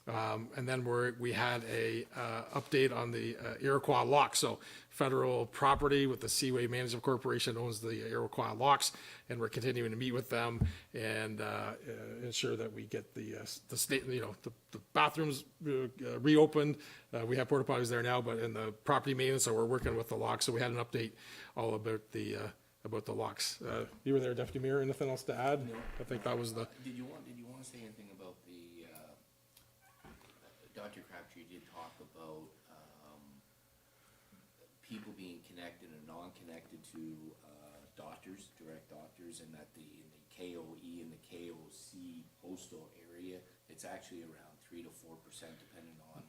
And then we had a update on the Iroquois locks. So federal property with the Seaway Management Corporation owns the Iroquois locks, and we're continuing to meet with them and ensure that we get the state, the bathrooms reopened. We have porta potties there now, but in the property maintenance, so we're working with the locks. So we had an update all about the locks. You were there, Deputy Mayor. Anything else to add? No. I think that was the. Did you want to say anything about the, Dr. Crabtree did talk about, people being connected and non-connected to, doctors, direct doctors, and that in the KOE and the KOC postal area, it's actually around 3 to 4%, depending on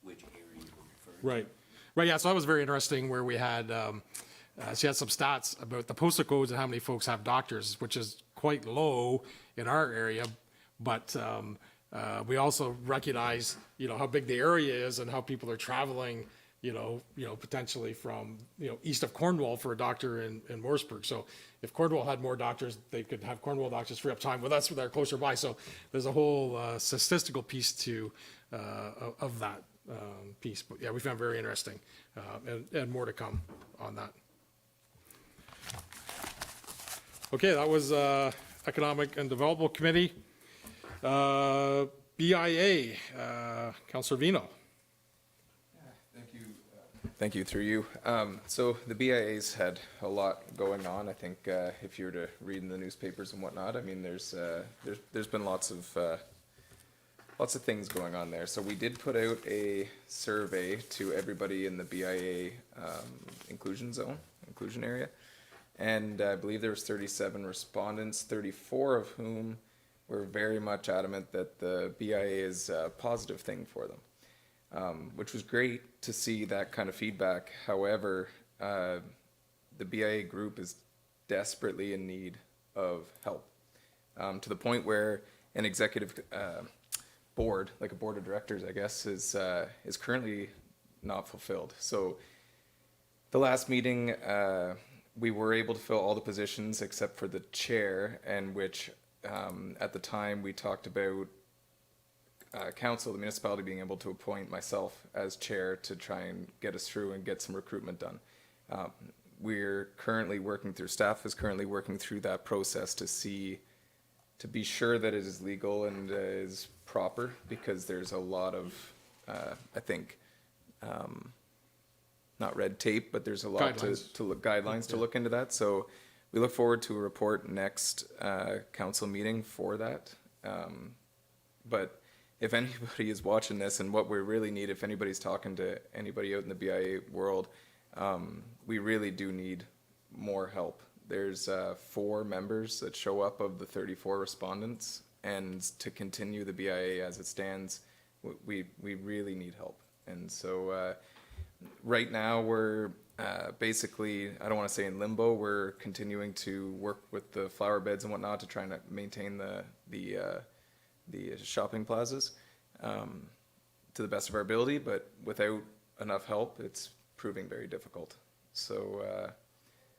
which area you're referring to. Right. Right. Yeah. So that was very interesting where we had, she had some stats about the postal codes and how many folks have doctors, which is quite low in our area. But we also recognize, how big the area is and how people are traveling, potentially from, east of Cornwall for a doctor in Morrisburg. So if Cornwall had more doctors, they could have Cornwall doctors free up time with us, they're closer by. So there's a whole statistical piece to of that piece. But yeah, we found very interesting and more to come on that. Okay, that was Economic and Development Committee. BIA, Councillor Vino. Thank you, through you. So the BIA's had a lot going on. I think if you were to read in the newspapers and whatnot, I mean, there's been lots of things going on there. So we did put out a survey to everybody in the BIA inclusion area, and I believe there was 37 respondents, 34 of whom were very much adamant that the BIA is a positive thing for them. Which was great to see that kind of feedback. However, the BIA group is desperately in need of help, to the point where an executive board, like a board of directors, I guess, is currently not fulfilled. So the last meeting, we were able to fill all the positions except for the chair, and which at the time we talked about council, the municipality being able to appoint myself as chair to try and get us through and get some recruitment done. Staff is currently working through that process to be sure that it is legal and is proper, because there's a lot of, I think, not red tape, but there's a lot guidelines to look into that. So we look forward to a report next council meeting for that. But if anybody is watching this, and what we really need, if anybody's talking to anybody out in the BIA world, we really do need more help. There's 4 members that show up of the 34 respondents, and to continue the BIA as it stands, we really need help. And so right now we're basically, I don't want to say in limbo, we're continuing to work with the flower beds and whatnot to try and maintain the shopping plazas to the best of our ability, but without enough help, it's proving very difficult. So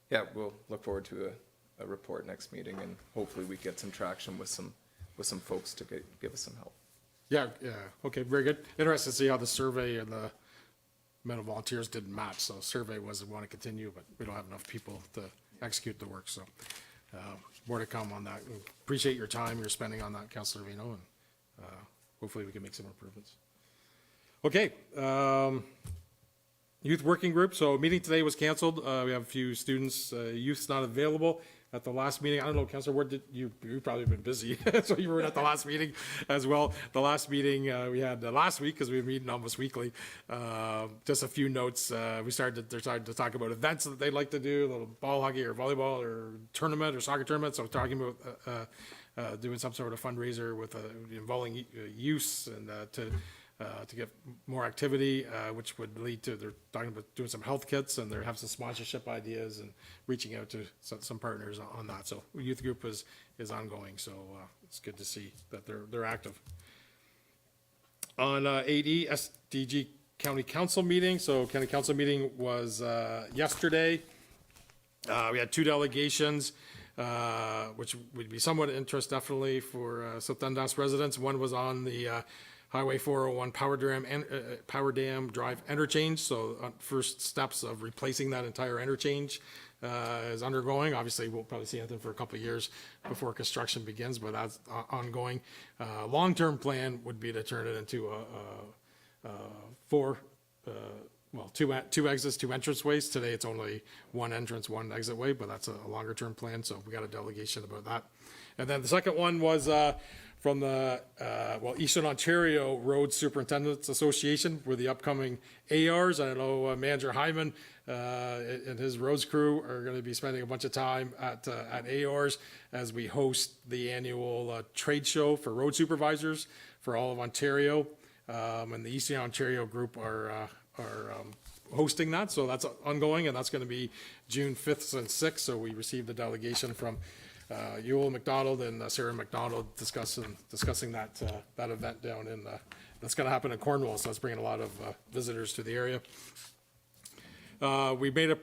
yeah, we'll look forward to a report next meeting, and hopefully we get some traction with some folks to give us some help. Yeah, okay, very good. Interested to see how the survey and the amount of volunteers didn't match. So survey was we want to continue, but we don't have enough people to execute the work. So more to come on that. Appreciate your time you're spending on that, Councillor Vino, and hopefully we can make some improvements. Okay, youth working group. So meeting today was canceled. We have a few students, youth's not available at the last meeting. I don't know, Councillor, where did you've probably been busy, so you were at the last meeting as well. The last meeting we had last week, because we were meeting almost weekly. Just a few notes. They're starting to talk about events that they'd like to do, a little ball hockey or volleyball or tournament or soccer tournament. So talking about doing some sort of fundraiser with involving use and to get more activity, which would lead to, they're talking about doing some health kits, and they have some sponsorship ideas and reaching out to some partners on that. So youth group is ongoing, so it's good to see that they're active. On 8E, SDG County Council meeting. So County Council meeting was yesterday. We had 2 delegations, which would be somewhat of interest definitely for South Dundas residents. One was on the Highway 401 Power Dam Drive interchange. So first steps of replacing that entire interchange is undergoing. Obviously, we'll probably see anything for a couple of years before construction begins, but that's ongoing. Long-term plan would be to turn it into two exits, 2 entrance ways. Today, it's only 1 entrance, 1 exit way, but that's a longer-term plan, so we got a delegation about that. And then the second one was from the Eastern Ontario Road Superintendents Association with the upcoming ARs. I know Manager Hyman and his roads crew are going to be spending a bunch of time at ARs as we host the annual trade show for road supervisors for all of Ontario. And the Eastern Ontario group are hosting that, so that's ongoing, and that's going to be June 5th and 6th. So we received a delegation from Ewell McDonald and Sarah McDonald discussing that event down in that's going to happen in Cornwall. So it's bringing a lot of visitors to the area. We made a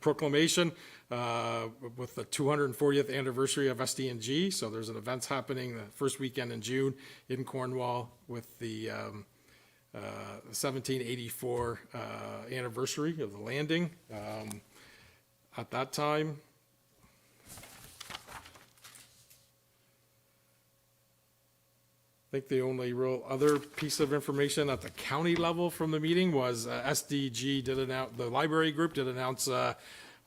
proclamation with the 240th anniversary of SDNG. So there's an event happening the first weekend in June in Cornwall with the 1784 anniversary of the landing. At that time, I think the only real other piece of information at the county level from the meeting was SDG did announce, the library group did announce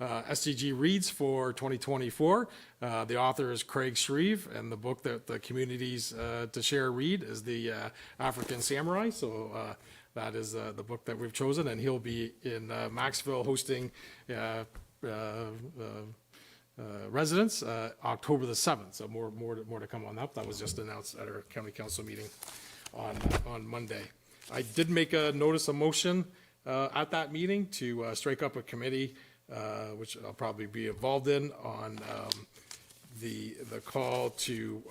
SDG Reads for 2024. The author is Craig Shreve, and the book that the communities to share read is the African Samurai. So that is the book that we've chosen, and he'll be in Maxville hosting residents October the 7th. So more to come on that. That was just announced at our county council meeting on Monday. I did make a notice of motion at that meeting to strike up a committee, which I'll probably be involved in, on the call to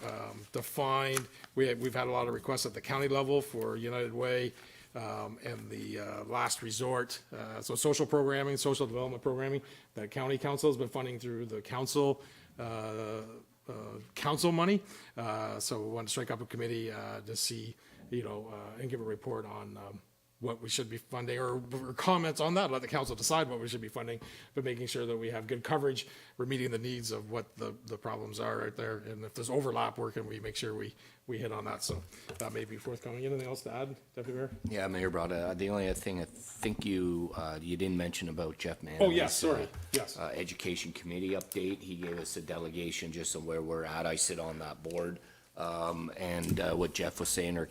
define. We've had a lot of requests at the county level for United Way and the last resort. So social programming, social development programming that county council has been funding through the council council money. So we want to strike up a committee to see, and give a report on what we should be funding, or comments on that. Let the council decide what we should be funding, but making sure that we have good coverage. We're meeting the needs of what the problems are right there. And if there's overlap, where can we make sure we hit on that? So that may be forthcoming. Anything else to add, Deputy Mayor? Yeah, Mayor Broad, the only other thing I think you didn't mention about Jeff Mann. Oh, yes, sorry. Yes. Education Committee update. He gave us a delegation just on where we're at. I sit on that board. And what Jeff was saying, or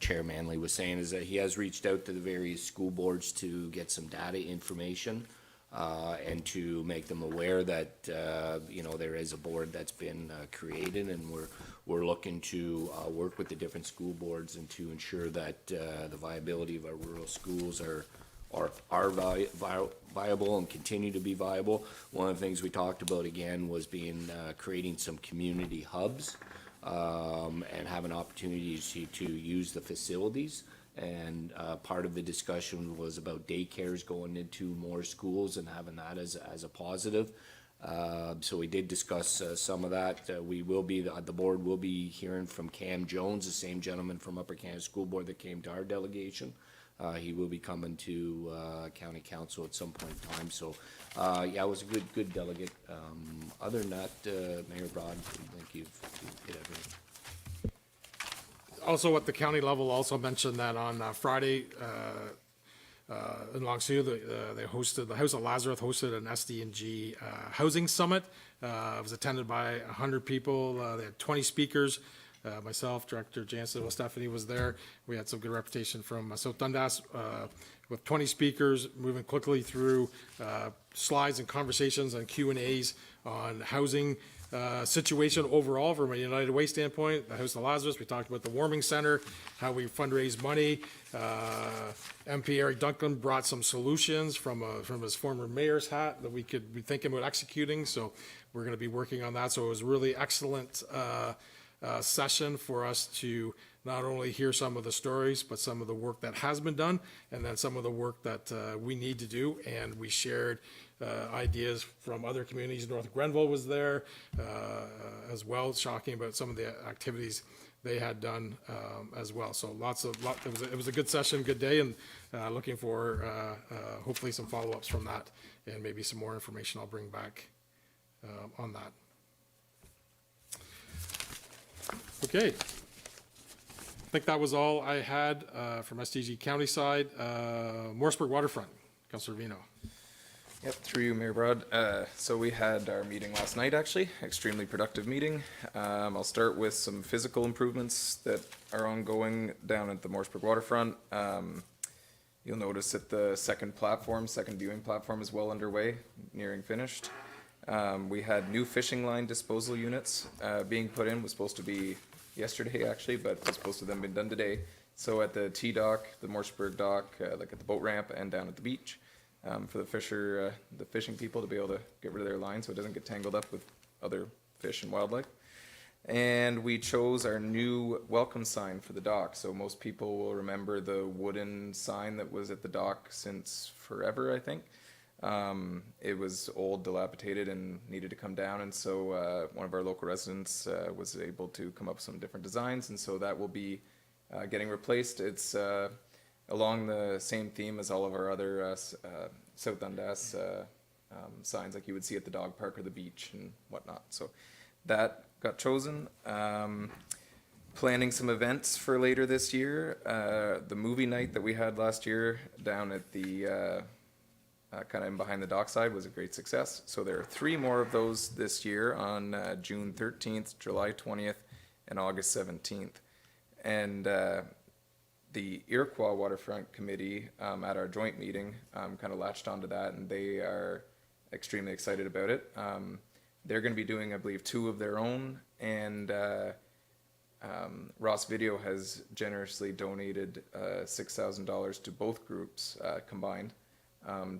Chair Manley was saying, is that he has reached out to the various school boards to get some data information and to make them aware that there is a board that's been created, and we're looking to work with the different school boards and to ensure that the viability of our rural schools are viable and continue to be viable. One of the things we talked about again was creating some community hubs. And have an opportunity to use the facilities. And part of the discussion was about daycares going into more schools and having that as a positive. So we did discuss some of that. The board will be hearing from Cam Jones, the same gentleman from Upper Canada School Board that came to our delegation. He will be coming to county council at some point in time. So it was a good delegate. Other than that, Mayor Broad, I think you've hit everything. Also at the county level, also mentioned that on Friday in Longsu, the House of Lazarus hosted an SDNG housing summit. It was attended by 100 people. They had 20 speakers. myself, Director Jansen, well, Stephanie was there. We had some good reputation from South Dundas, with 20 speakers, moving quickly through slides and conversations and Q&As on housing situation overall from a United Way standpoint, the House of Lazarus. We talked about the warming center, how we fundraise money. MP Eric Duncan brought some solutions from his former mayor's hat that we could be thinking about executing. So we're going to be working on that. So it was a really excellent session for us to not only hear some of the stories, but some of the work that has been done, and then some of the work that we need to do. And we shared ideas from other communities. North Grenville was there as well, talking about some of the activities they had done as well. So it was a good session, good day, and looking for hopefully some follow-ups from that, and maybe some more information I'll bring back on that. Okay. I think that was all I had from STG County side. Morrisburg Waterfront, Councillor Vino. Yep, through you, Mayor Broad. So we had our meeting last night, actually, extremely productive meeting. I'll start with some physical improvements that are ongoing down at the Morrisburg Waterfront. You'll notice that the second viewing platform is well underway, nearing finished. We had new fishing line disposal units being put in, was supposed to be yesterday actually, but was supposed to have been done today. So at the T-dock, the Morrisburg dock, like at the boat ramp and down at the beach, for the fishing people to be able to get rid of their line so it doesn't get tangled up with other fish and wildlife. And we chose our new welcome sign for the dock. So most people will remember the wooden sign that was at the dock since forever, I think. It was old, dilapidated, and needed to come down. And so one of our local residents was able to come up with some different designs. And so that will be getting replaced. It's along the same theme as all of our other South Dundas signs like you would see at the dog park or the beach and whatnot. So that got chosen. Planning some events for later this year. The movie night that we had last year down at the kind of in behind the dockside was a great success. So there are 3 more of those this year on June 13th, July 20th, and August 17th. And the Iroquois Waterfront Committee at our joint meeting kind of latched onto that, and they are extremely excited about it. They're going to be doing, I believe, 2 of their own, and Ross Video has generously donated $6,000 to both groups combined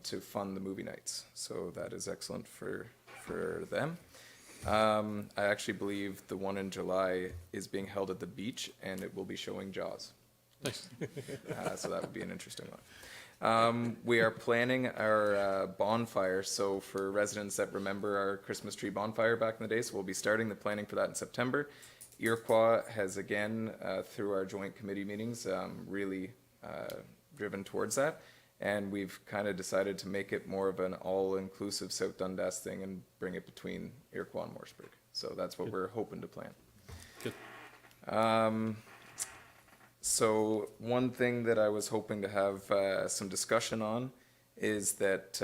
to fund the movie nights. So that is excellent for them. I actually believe the one in July is being held at the beach, and it will be showing Jaws. Nice. So that would be an interesting one. We are planning our bonfire. So for residents that remember our Christmas tree bonfire back in the day, so we'll be starting the planning for that in September. Iroquois has again, through our joint committee meetings, really driven towards that. And we've kind of decided to make it more of an all-inclusive South Dundas thing and bring it between Iroquois and Morrisburg. So that's what we're hoping to plan. Good. So one thing that I was hoping to have some discussion on is that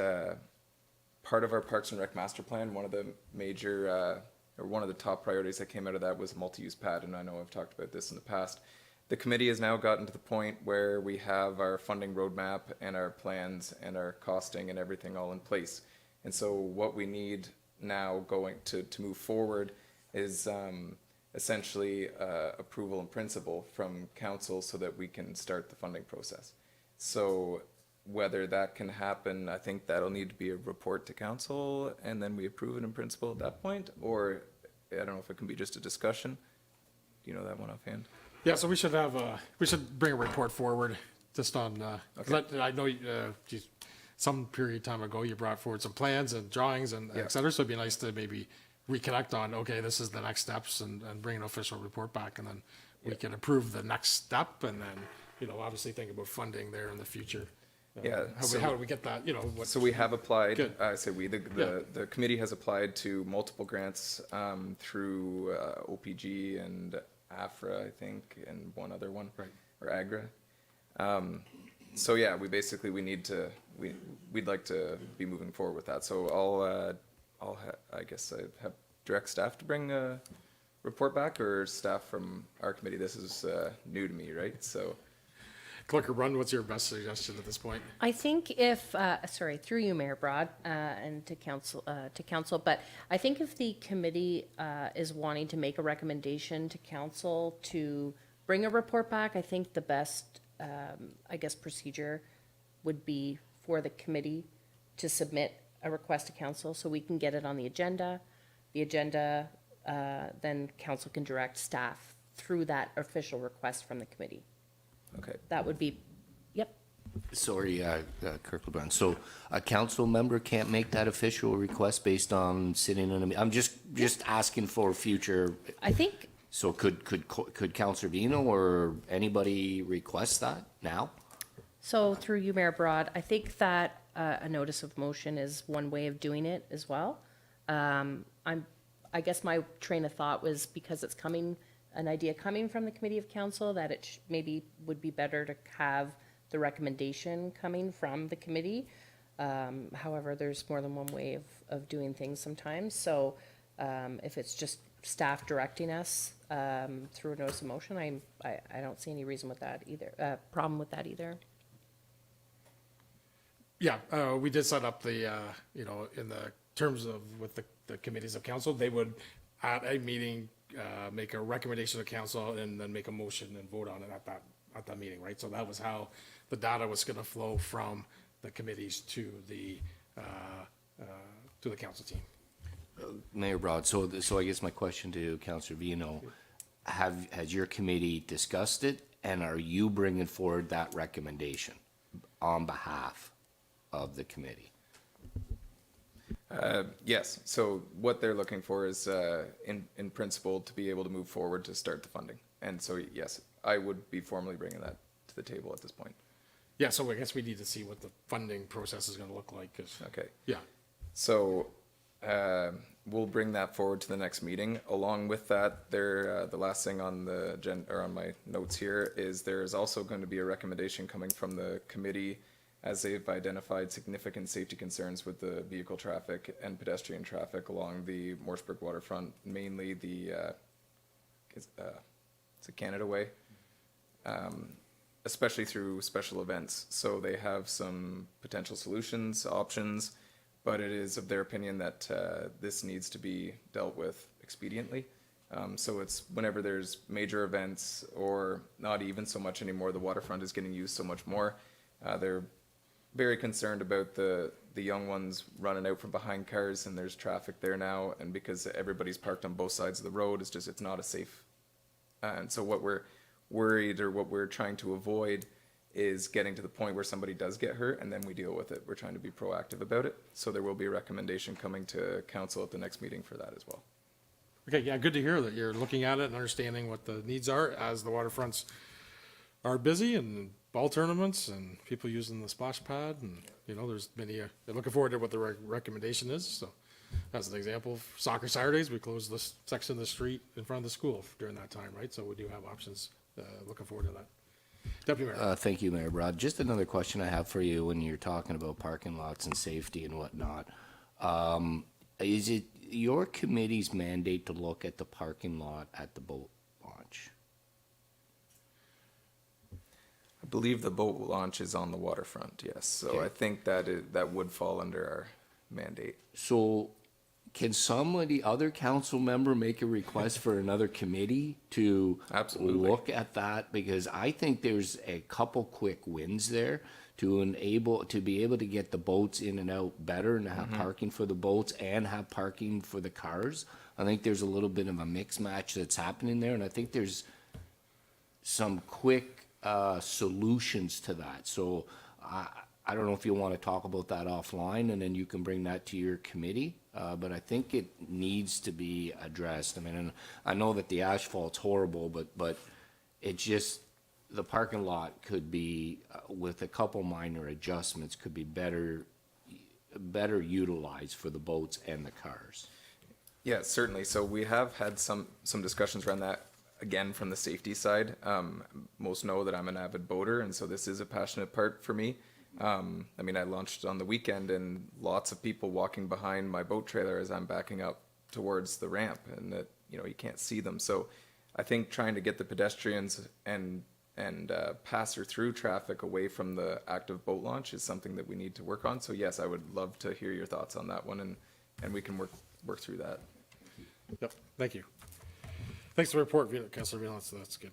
part of our Parks and Rec master plan, one of the major, or one of the top priorities that came out of that was multi-use pad, and I know I've talked about this in the past. The committee has now gotten to the point where we have our funding roadmap and our plans and our costing and everything all in place. And so what we need now going to move forward is essentially approval in principle from council so that we can start the funding process. So whether that can happen, I think that'll need to be a report to council and then we approve it in principle at that point, or I don't know if it can be just a discussion. Do you know that one offhand? Yeah, so we should bring a report forward just on, 'cause I know geez, some period of time ago you brought forward some plans and drawings and et cetera, so it'd be nice to maybe reconnect on, okay, this is the next steps and bring an official report back, and then we can approve the next step, and then, obviously think about funding there in the future. How do we get that, So we have applied, Good. the committee has applied to multiple grants through OPG and AFRA, I think, and one other one, Right. or AGRA. So yeah, we'd like to be moving forward with that. So I guess I have direct staff to bring report back or staff from our committee? This is new to me, right? So, Click or run, what's your best suggestion at this point? I think if, sorry, through you, Mayor Broad, and to council, but I think if the committee is wanting to make a recommendation to council to bring a report back, I think the best, I guess, procedure would be for the committee to submit a request to council so we can get it on the agenda. The agenda, then council can direct staff through that official request from the committee. okay. That would be, yep. Sorry, Kirk LeBrun. So a council member can't make that official request based on sitting in a, I'm just asking for future, I think, so could Councilor Vino or anybody request that now? so through you, Mayor Broad, I think that a notice of motion is one way of doing it as well. I guess my train of thought was because it's coming, an idea coming from the committee of council, that it maybe would be better to have the recommendation coming from the committee. However, there's more than one way of doing things sometimes. So if it's just staff directing us through a notice of motion, I don't see any reason with that either, problem with that either. Yeah, we did set up the, you know, in the terms of with the committees of council, they would at a meeting make a recommendation to council and then make a motion and vote on it at that meeting, right? So that was how the data was going to flow from the committees to the council team. Mayor Broad, so I guess my question to Councilor Vino, has your committee discussed it, and are you bringing forward that recommendation on behalf of the committee? Yes. So what they're looking for is, in principle, to be able to move forward to start the funding. And so, yes, I would be formally bringing that to the table at this point. Yeah, so I guess we need to see what the funding process is going to look like. 'Cause, Okay. yeah, So we'll bring that forward to the next meeting. Along with that, the last thing on the or on my notes here is there is also going to be a recommendation coming from the committee as they've identified significant safety concerns with the vehicle traffic and pedestrian traffic along the Morseburg waterfront, mainly the it's a Canada Way, especially through special events. So they have some potential solutions, options, but it is of their opinion that this needs to be dealt with expediently. So it's whenever there's major events, or not even so much anymore, the waterfront is getting used so much more. They're very concerned about the young ones running out from behind cars, and there's traffic there now, and because everybody's parked on both sides of the road, it's not a safe. And so what we're worried, or what we're trying to avoid, is getting to the point where somebody does get hurt and then we deal with it. We're trying to be proactive about it. So there will be a recommendation coming to council at the next meeting for that as well. okay, yeah, good to hear that you're looking at it and understanding what the needs are as the waterfronts are busy and ball tournaments and people using the splash pad, and you know, there's many. They're looking forward to what the recommendation is. So, as an example, soccer Saturdays, we close this section of the street in front of the school during that time, right? So we do have options. Looking forward to that. Deputy Mayor. Thank you, Mayor Broad. Just another question I have for you when you're talking about parking lots and safety and whatnot. Is it your committee's mandate to look at the parking lot at the boat launch? I believe the boat launch is on the waterfront, yes. So Okay. I think that would fall under our mandate. So can somebody, other council member, make a request for another committee to Absolutely. look at that? Because I think there's a couple quick wins there to be able to get the boats in and out better and have parking for the boats and have parking for the cars. I think there's a little bit of a mix match that's happening there, and I think there's some quick solutions to that. So I don't know if you want to talk about that offline, and then you can bring that to your committee. But I think it needs to be addressed. I mean, and I know that the asphalt's horrible, but it just, the parking lot could be, with a couple minor adjustments, could be better utilized for the boats and the cars. Yeah, certainly. So we have had some discussions around that, again, from the safety side. Most know that I'm an avid boater, and so this is a passionate part for me. I mean, I launched on the weekend, and lots of people walking behind my boat trailer as I'm backing up towards the ramp, and you know, you can't see them. So I think trying to get the pedestrians and passer through traffic away from the active boat launch is something that we need to work on. So yes, I would love to hear your thoughts on that one, and we can work through that. Yep, thank you. Thanks for the report, Councilor Valence, that's good.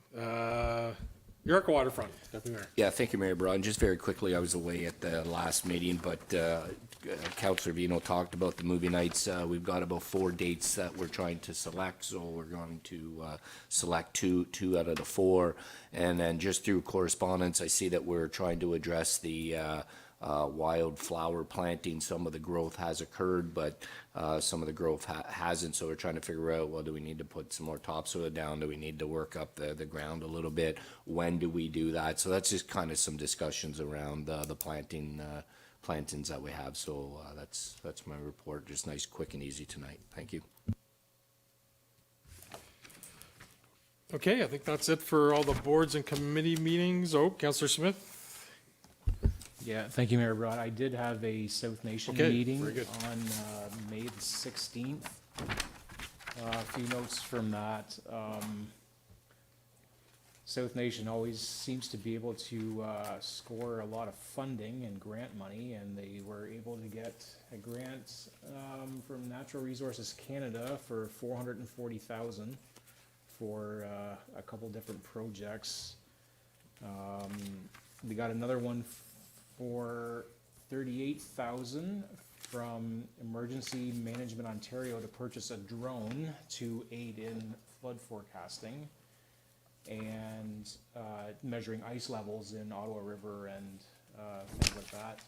York Waterfront, Deputy Mayor. Yeah, thank you, Mayor Brown. Just very quickly, I was away at the last meeting, but Councilor Vino talked about the movie nights. We've got about 4 dates that we're trying to select, so we're going to select two out of the 4. And then just through correspondence, I see that we're trying to address the wildflower planting. Some of the growth has occurred, but some of the growth hasn't. So we're trying to figure out, well, do we need to put some more topsoil down? Do we need to work up the ground a little bit? When do we do that? So that's just kind of some discussions around the plantings that we have. So that's my report. Just nice, quick, and easy tonight. Thank you. Okay, I think that's it for all the boards and committee meetings. Oh, Councilor Smith? Yeah, thank you, Mayor Broad. I did have a South Nation Okay, meeting very good. on May the 16th. A few notes from that. South Nation always seems to be able to score a lot of funding and grant money, and they were able to get a grant from Natural Resources Canada for $440,000 for a couple different projects. We got another one for $38,000 from Emergency Management Ontario to purchase a drone to aid in flood forecasting and measuring ice levels in Ottawa River and things like that.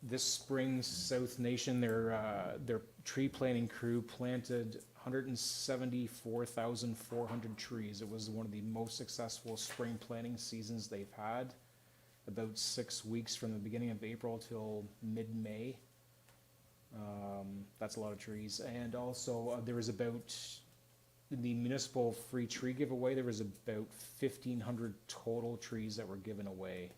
This spring, South Nation, their tree planting crew planted 174,400 trees. It was one of the most successful spring planting seasons they've had. About 6 weeks from the beginning of April till mid-May. That's a lot of trees. And also, there was about, in the municipal free tree giveaway, there was about 1,500 total trees that were given away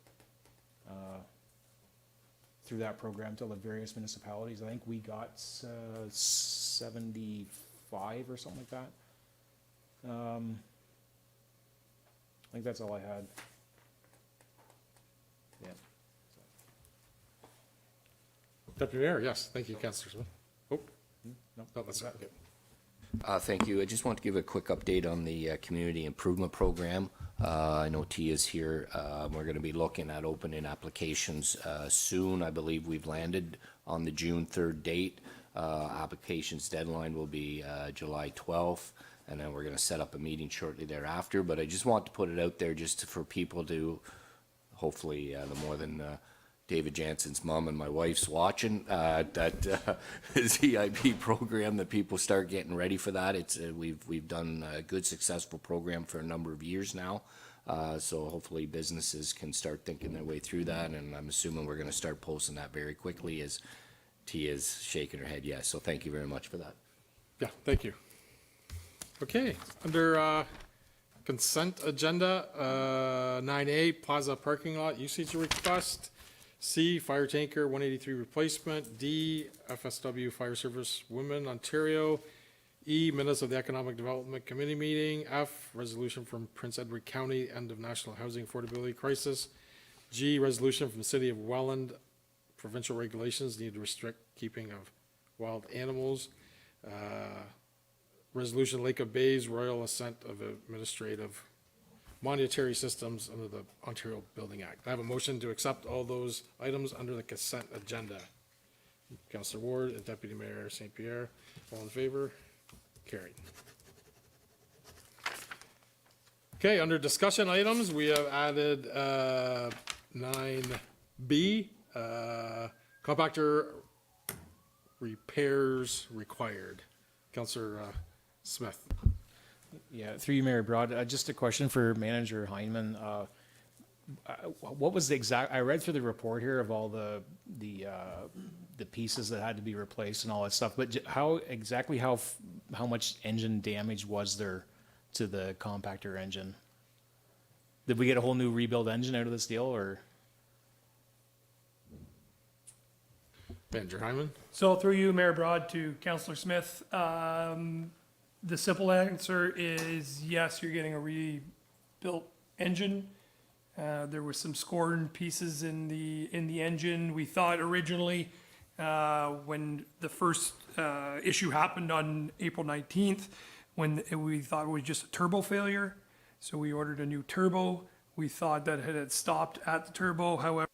through that program to the various municipalities. I think we got 75 or something like that. I think that's all I had. Yeah. Deputy Mayor, yes, thank you, Councilor Smith. Oh, No, no, that's right, okay. Thank you. I just want to give a quick update on the community improvement program. I know Tia's here. We're going to be looking at opening applications soon. I believe we've landed on the June 3rd date. Applications deadline will be July 12th, and then we're going to set up a meeting shortly thereafter. But I just want to put it out there just for people to, hopefully, the more than David Jansen's mom and my wife's watching that ZIP program, that people start getting ready for that. It's we've done a good successful program for a number of years now, so hopefully businesses can start thinking their way through that, and I'm assuming we're going to start posting that very quickly, as T is shaking her head yes. So thank you very much for that. Yeah, thank you. Okay, under consent agenda, 9A, Plaza Parking Lot Usage Request. C, Fire Tanker 183 Replacement. D, FSW Fire Service Women Ontario. E, Minutes of the Economic Development Committee meeting. F, Resolution from Prince Edward County, End of National Housing Affordability Crisis. G, Resolution from the City of Welland, Provincial Regulations need to restrict keeping of wild animals. Resolution Lake of Bays, Royal Assent of Administrative Monetary Systems under the Ontario Building Act. I have a motion to accept all those items under the consent agenda. Councillor Ward and Deputy Mayor St. Pierre, all in favor? Carried. Okay, under discussion items, we have added 9B, compactor repairs required. Councillor Smith. Yeah, through you, Mayor Broad, just a question for Manager Heineman. What was the exact, I read through the report here of all the pieces that had to be replaced and all that stuff, but how much engine damage was there to the compactor engine? Did we get a whole new rebuild engine out of this deal, or? Manager Hyman? So through you, Mayor Broad, to Councillor Smith, the simple answer is yes, you're getting a rebuilt engine. There were some scored pieces in the engine. We thought originally, when the first issue happened on April 19th, we thought it was just a turbo failure. So we ordered a new turbo. We thought that it had stopped at the turbo. However,